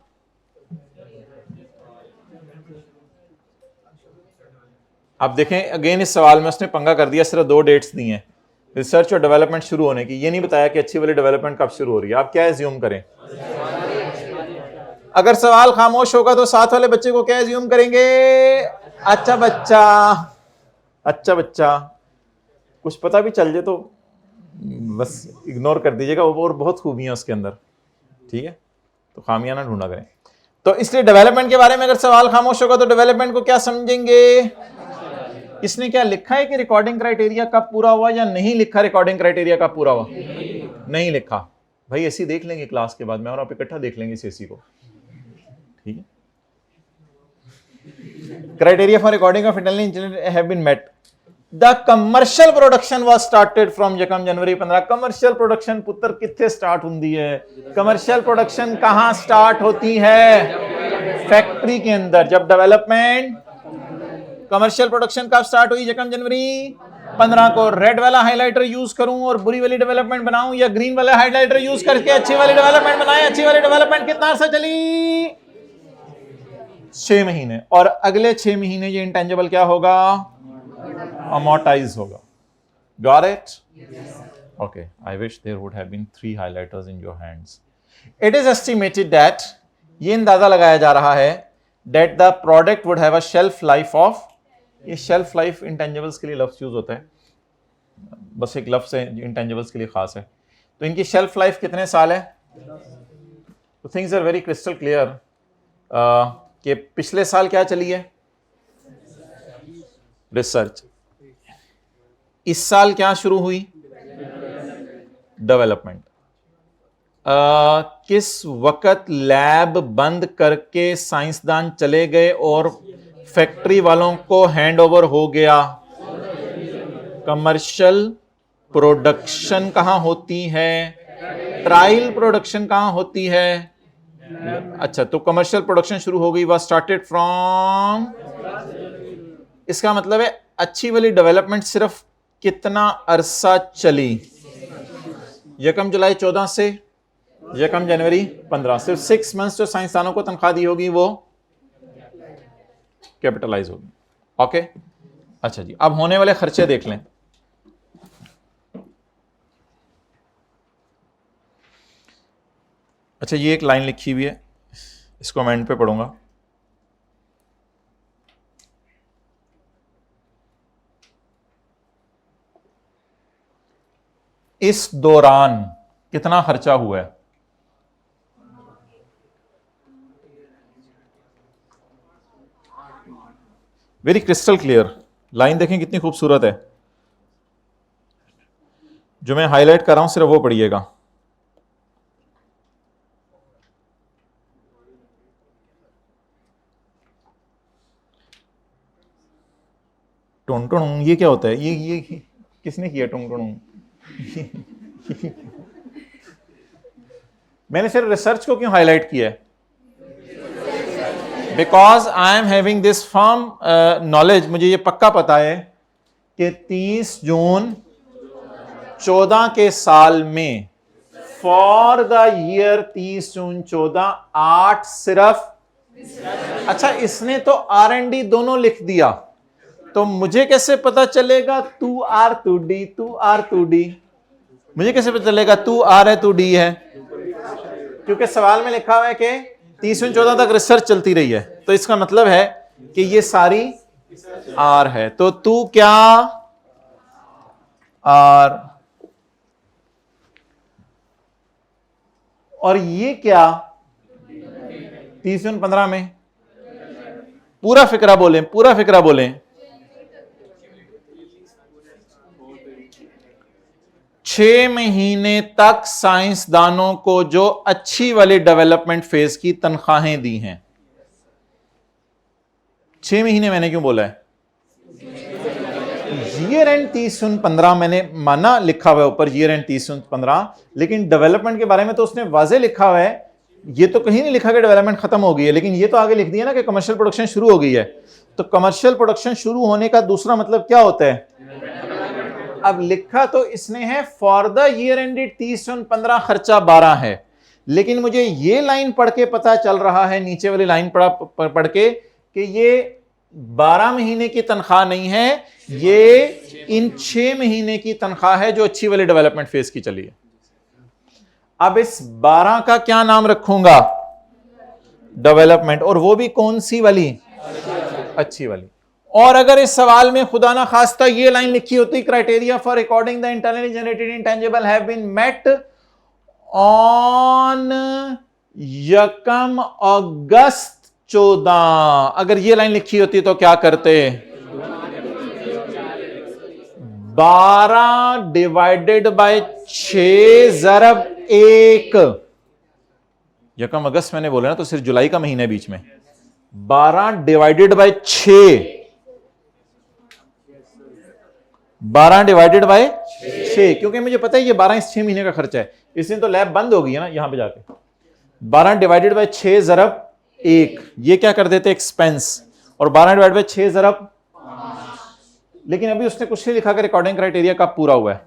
आप देखें अगेन इस सवाल में उसने पंगा कर दिया, सिर्फ 2 डेट्स दी हैं रिसर्च और डेवलपमेंट शुरू होने की। ये नहीं बताया कि अच्छी वाली डेवलपमेंट कब शुरू हो रही है। आप क्या एज्यूम करें, अगर सवाल खामोश होगा तो साथ वाले बच्चे को क्या एज्यूम करेंगे, अच्छा बच्चा, अच्छा बच्चा। कुछ पता भी चल जाए तो बस इग्नोर कर दीजिएगा, और बहुत खूबियां उसके अंदर, ठीक है। तो खामियां ना ढूंढा करें। तो इसलिए डेवलपमेंट के बारे में अगर सवाल खामोश होगा तो डेवलपमेंट को क्या समझेंगे, इसने क्या लिखा है कि रिकॉर्डिंग क्राइटेरिया कब पूरा हुआ, या नहीं लिखा रिकॉर्डिंग क्राइटेरिया कब पूरा हुआ, नहीं लिखा। भाई ऐसी देख लेंगे क्लास के बाद में, और आप इकट्ठा देख लेंगे इसी को, ठीक है। Criteria for recording of internal engineer have been met. The commercial production was started from यकम जनवरी 15। कमर्शियल प्रोडक्शन पुत्र कितने स्टार्ट होती है, कमर्शियल प्रोडक्शन कहां स्टार्ट होती है, फैक्ट्री के अंदर। जब डेवलपमेंट, कमर्शियल प्रोडक्शन कब स्टार्ट हुई, यकम जनवरी 15 को। रेड वाला हाइलाइटर यूज करूं और बुरी वाली डेवलपमेंट बनाऊं, या ग्रीन वाला हाइलाइटर यूज करके अच्छी वाली डेवलपमेंट बनाएं। अच्छी वाली डेवलपमेंट कितना अर्सा चली, 6 महीने। और अगले 6 महीने ये इंटेंजिबल क्या होगा, अमोर्टाइज होगा। Got it? Okay, I wish there would have been 3 highlighters in your hands. It is estimated that, ये अंदाजा लगाया जा रहा है, that the product would have a shelf life of, ये शेल्फ लाइफ इंटेंजिबल्स के लिए लफ्ज यूज होता है, बस एक लफ्ज है इंटेंजिबल्स के लिए खास है। तो इनकी शेल्फ लाइफ कितने साल है, तो things are very crystal clear कि पिछले साल क्या चली है, रिसर्च। इस साल क्या शुरू हुई, डेवलपमेंट। किस वक्त लैब बंद करके साइंसदान चले गए और फैक्ट्री वालों को हैंड ओवर हो गया, कमर्शियल प्रोडक्शन कहां होती है, ट्रायल प्रोडक्शन कहां होती है। अच्छा, तो कमर्शियल प्रोडक्शन शुरू हो गई, वाज स्टार्टेड फ्रॉम। इसका मतलब है अच्छी वाली डेवलपमेंट सिर्फ कितना अरसा चली, यकम जुलाई 14 से यकम जनवरी 15, सिर्फ 6 मंथ्स जो साइंसदानों को तनख्वाह दी होगी वो कैपिटलाइज होगी। ओके, अच्छा जी, अब होने वाले खर्चे देख लें। अच्छा, ये एक लाइन लिखी हुई है, इसको मैं एंड पे पढ़ूंगा। इस दौरान कितना खर्चा हुआ है, वेरी क्रिस्टल क्लियर लाइन, देखें कितनी खूबसूरत है। जो मैं हाईलाइट कर रहा हूं सिर्फ वो पढ़िएगा। टुन टुन, ये क्या होता है, ये किसने किया टुन टुन? मैंने सिर्फ रिसर्च को क्यों हाईलाइट किया है, because I am having this firm knowledge, मुझे ये पक्का पता है कि 30 जून 14 के साल में फॉर द ईयर 30 जून 14 8 सिर्फ। अच्छा, इसने तो R&D दोनों लिख दिया, तो मुझे कैसे पता चलेगा तू R तू D, तू R तू D? मुझे कैसे पता चलेगा तू R है तू D है? क्योंकि सवाल में लिखा हुआ है कि 30 जून 14 तक रिसर्च चलती रही है, तो इसका मतलब है कि ये सारी R है। तो तू क्या R, और ये क्या 30 जून 15 में? पूरा फिक्रा बोलें, पूरा फिक्रा बोलें। 6 महीने तक साइंसदानों को जो अच्छी वाली डेवलपमेंट फेज की तनख्वाहें दी हैं। 6 महीने मैंने क्यों बोला है? ईयर एंड 30 जून 15 मैंने माना लिखा हुआ है ऊपर ईयर एंड 30 जून 15, लेकिन डेवलपमेंट के बारे में तो उसने वाजे लिखा हुआ है। ये तो कहीं नहीं लिखा कि डेवलपमेंट खत्म हो गई है, लेकिन ये तो आगे लिख दिया ना कि कमर्शियल प्रोडक्शन शुरू हो गई है। तो कमर्शियल प्रोडक्शन शुरू होने का दूसरा मतलब क्या होता है? अब लिखा तो इसने है for the year ended 30 June 15 खर्चा 12 है, लेकिन मुझे ये लाइन पढ़ के पता चल रहा है, नीचे वाली लाइन पढ़ के, कि ये 12 महीने की तनख्वाह नहीं है, ये इन 6 महीने की तनख्वाह है जो अच्छी वाली डेवलपमेंट फेज की चली है। अब इस 12 का क्या नाम रखूंगा? डेवलपमेंट, और वो भी कौन सी वाली? अच्छी वाली। और अगर इस सवाल में खुदा ना खास्ता ये लाइन लिखी होती, criteria for recording the internally generated intangible have been met on 1 अगस्त 14, अगर ये लाइन लिखी होती तो क्या करते? 12 डिवाइडेड बाय 6 ज़रब 1। 1 अगस्त मैंने बोला ना, तो सिर्फ जुलाई का महीना है बीच में। 12 डिवाइडेड बाय 6, 12 डिवाइडेड बाय 6, क्योंकि मुझे पता है ये 12 इस 6 महीने का खर्चा है, इस दिन तो लैब बंद हो गई है ना यहां पे जाके। 12 डिवाइडेड बाय 6 ज़रब 1, ये क्या कर देते? एक्सपेंस। और 12 डिवाइडेड बाय 6 ज़रब, लेकिन अभी उसने कुछ नहीं लिखा कि रिकॉर्डिंग क्राइटेरिया कब पूरा हुआ है,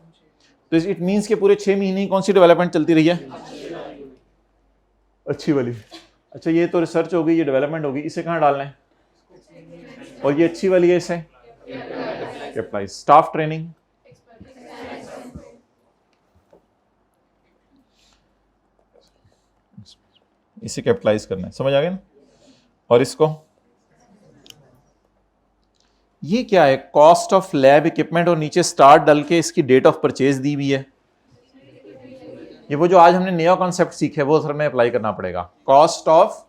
तो इट मींस के पूरे 6 महीने कौन सी डेवलपमेंट चलती रही है? अच्छी वाली। अच्छा, ये तो रिसर्च हो गई, ये डेवलपमेंट होगी, इसे कहां डालना है? और ये अच्छी वाली है, इसे कैपिटलाइज। स्टाफ ट्रेनिंग, इसे कैपिटलाइज करना है, समझ आ गया ना? और इसको, ये क्या है? कॉस्ट ऑफ लैब इक्विपमेंट, और नीचे स्टार्ट डाल के इसकी डेट ऑफ परचेज दी हुई है। ये वो जो आज हमने नया कॉन्सेप्ट सीखे वो सर में अप्लाई करना पड़ेगा। कॉस्ट ऑफ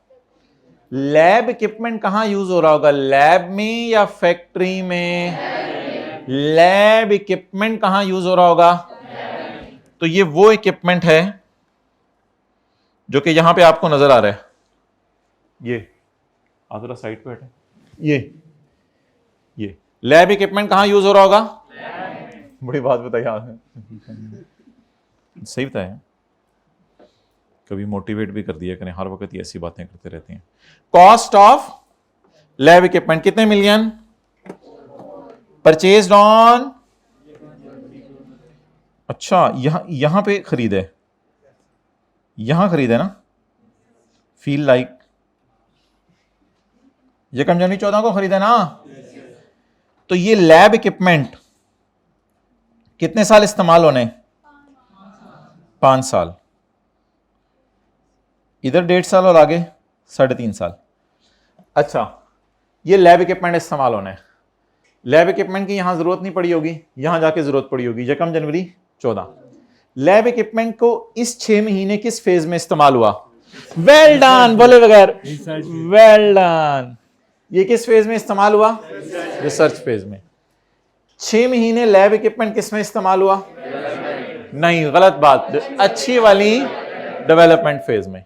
लैब इक्विपमेंट कहां यूज हो रहा होगा? लैब में या फैक्ट्री में? लैब इक्विपमेंट कहां यूज हो रहा होगा? तो ये वो इक्विपमेंट है जो कि यहां पे आपको नजर आ रहा है। ये आप जरा साइड पे बैठे, ये लैब इक्विपमेंट कहां यूज हो रहा होगा? बड़ी बात बताइए आपने, सही बताया। कभी मोटिवेट भी कर दिया करें, हर वक्त ये ऐसी बातें करते रहते हैं। कॉस्ट ऑफ लैब इक्विपमेंट कितने मिलियन? परचेज्ड ऑन, अच्छा यहां पे खरीदे, यहां खरीदे ना, फील लाइक ये कम जनवरी 14 को खरीदे ना। तो ये लैब इक्विपमेंट कितने साल इस्तेमाल होने? 5 साल। इधर 1.5 साल और आगे 3.5 साल। अच्छा, ये लैब इक्विपमेंट इस्तेमाल होना है। लैब इक्विपमेंट की यहां जरूरत नहीं पड़ी होगी, यहां जाके जरूरत पड़ी होगी। यकम जनवरी 14। लैब इक्विपमेंट को इस 6 महीने किस फेज में इस्तेमाल हुआ? वेल डन, बोले बगैर, वेल डन। ये किस फेज में इस्तेमाल हुआ? रिसर्च फेज में। 6 महीने लैब इक्विपमेंट किस में इस्तेमाल हुआ? नहीं, गलत बात, अच्छी वाली डेवलपमेंट फेज में।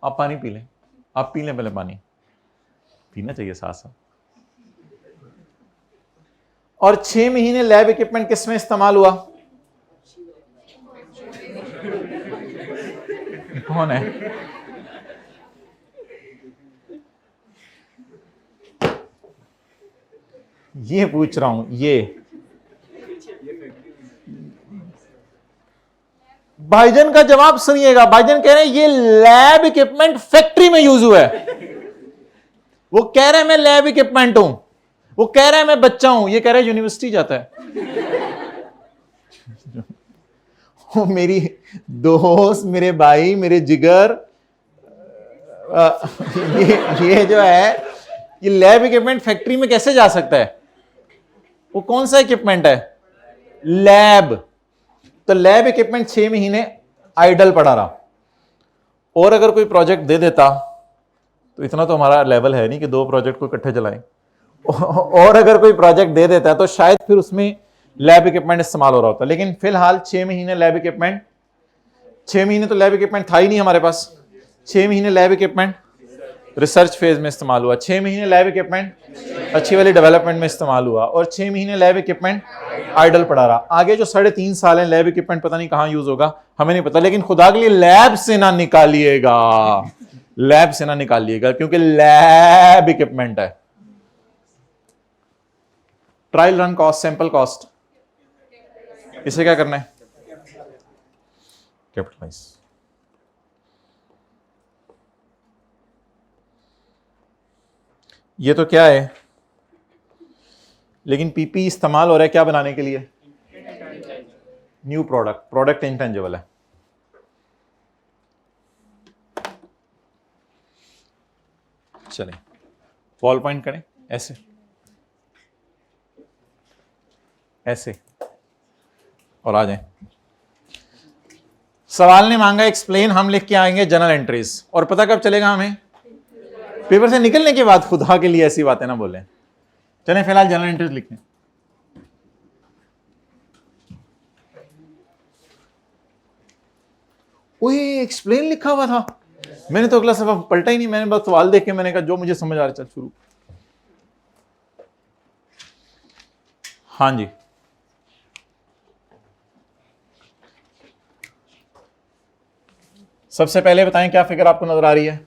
आप पानी पी लें, आप पी लें पहले, पानी पीना चाहिए साथ साथ। और 6 महीने लैब इक्विपमेंट किस में इस्तेमाल हुआ? कौन है? ये पूछ रहा हूं, ये भाईजान का जवाब सुनिएगा, भाईजान कह रहे हैं ये लैब इक्विपमेंट फैक्ट्री में यूज हुआ है। वो कह रहे हैं मैं लैब इक्विपमेंट हूं, वो कह रहा है मैं बच्चा हूं, ये कह रहा है यूनिवर्सिटी जाता है। वो मेरी दोस्त, मेरे भाई, मेरे जिगर, ये जो है ये लैब इक्विपमेंट फैक्ट्री में कैसे जा सकता है? वो कौन सा इक्विपमेंट है? लैब। तो लैब इक्विपमेंट 6 महीने आइडल पड़ा रहा। और अगर कोई प्रोजेक्ट दे देता, तो इतना तो हमारा लेवल है नहीं कि 2 प्रोजेक्ट को इकट्ठे चलाएं। और अगर कोई प्रोजेक्ट दे देता है तो शायद फिर उसमें लैब इक्विपमेंट इस्तेमाल हो रहा होता। लेकिन फिलहाल 6 महीने लैब इक्विपमेंट, 6 महीने तो लैब इक्विपमेंट था ही नहीं हमारे पास। 6 महीने लैब इक्विपमेंट रिसर्च फेज में इस्तेमाल हुआ, 6 महीने लैब इक्विपमेंट अच्छी वाली डेवलपमेंट में इस्तेमाल हुआ, और 6 महीने लैब इक्विपमेंट आइडल पड़ा रहा। आगे जो 3.5 साल है लैब इक्विपमेंट पता नहीं कहां यूज होगा, हमें नहीं पता। लेकिन खुदा के लिए लैब से ना निकालिएगा, लैब से ना निकालिएगा, क्योंकि लैब इक्विपमेंट है। Trial run cost, sample cost, इसे क्या करना है? कैपिटलाइज। ये तो क्या है, लेकिन पीपी इस्तेमाल हो रहा है क्या बनाने के लिए? न्यू प्रोडक्ट, प्रोडक्ट इंटेंजिबल है। चलें बॉल पॉइंट करें, ऐसे ऐसे और आ जाएं। सवाल ने मांगा एक्सप्लेन, हम लिख के आएंगे जनरल एंट्रीज, और पता कब चलेगा हमें? पेपर से निकलने के बाद। खुदा के लिए ऐसी बातें ना बोलें। चलें फिलहाल जनरल एंट्रीज लिखें। ओए एक्सप्लेन लिखा हुआ था, मैंने तो अगला सवाल पलटा ही नहीं, मैंने बस सवाल देख के मैंने कहा जो मुझे समझ आ रहा है चल शुरू। हाँ जी, सबसे पहले बताएं क्या फिगर आपको नजर आ रही है?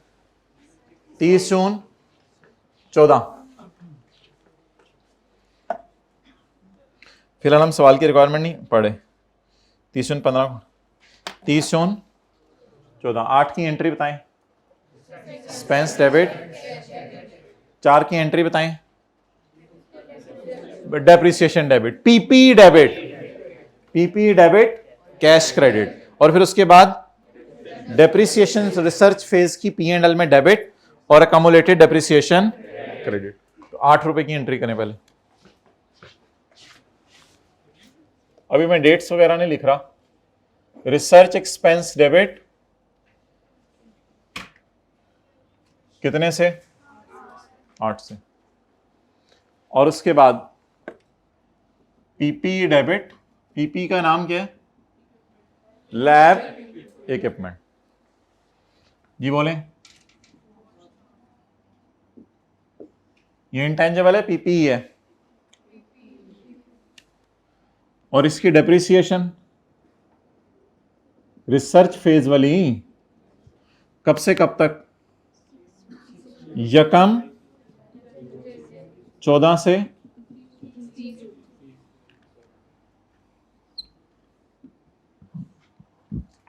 30 जून 14। फिलहाल हम सवाल की रिक्वायरमेंट नहीं पढ़े। 30 जून 15, 30 जून 14। 8 की एंट्री बताएं, एक्सपेंस डेबिट। 4 की एंट्री बताएं, depreciation debit, PP debit, PP debit, cash credit, और फिर उसके बाद डेप्रिसिएशन रिसर्च फेज की P&L में डेबिट और अकमुलेटेड डेप्रिसिएशन क्रेडिट। तो 8 रुपए की एंट्री करें पहले। अभी मैं डेट्स वगैरह नहीं लिख रहा। रिसर्च एक्सपेंस डेबिट कितने से? 8 से। और उसके बाद पीपी डेबिट, पीपी का नाम क्या है? Lab equipment. जी बोलें, ये इंटेंजिबल है, पीपी है, और इसकी डेप्रिसिएशन रिसर्च फेज वाली कब से कब तक? यकम 14 से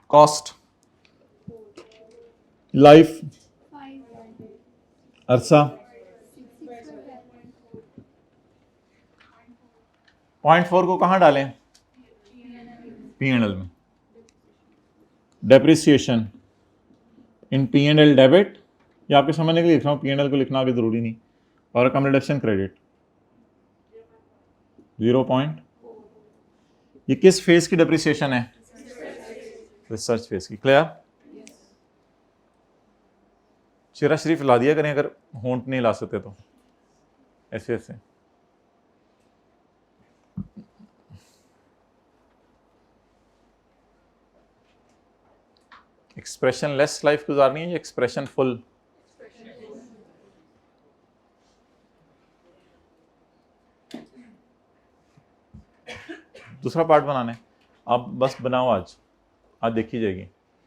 कॉस्ट लाइफ अरसा 0.4 को कहां डालें? P&L में। डेप्रिसिएशन इन P&L डेबिट, ये आपके समझने के लिए लिख रहा हूं, P&L को लिखना आगे जरूरी नहीं। और अकमुलेशन क्रेडिट 0. ये किस फेज की डेप्रिसिएशन है? रिसर्च फेज की। क्लियर? चेहरा शरीफ ला दिया करें अगर होंठ नहीं ला सकते तो, ऐसे ऐसे। एक्सप्रेशन लेस लाइफ गुजारनी है या एक्सप्रेशन फुल? दूसरा पार्ट बनाना है, आप बस बनाओ, आज देखी जाएगी।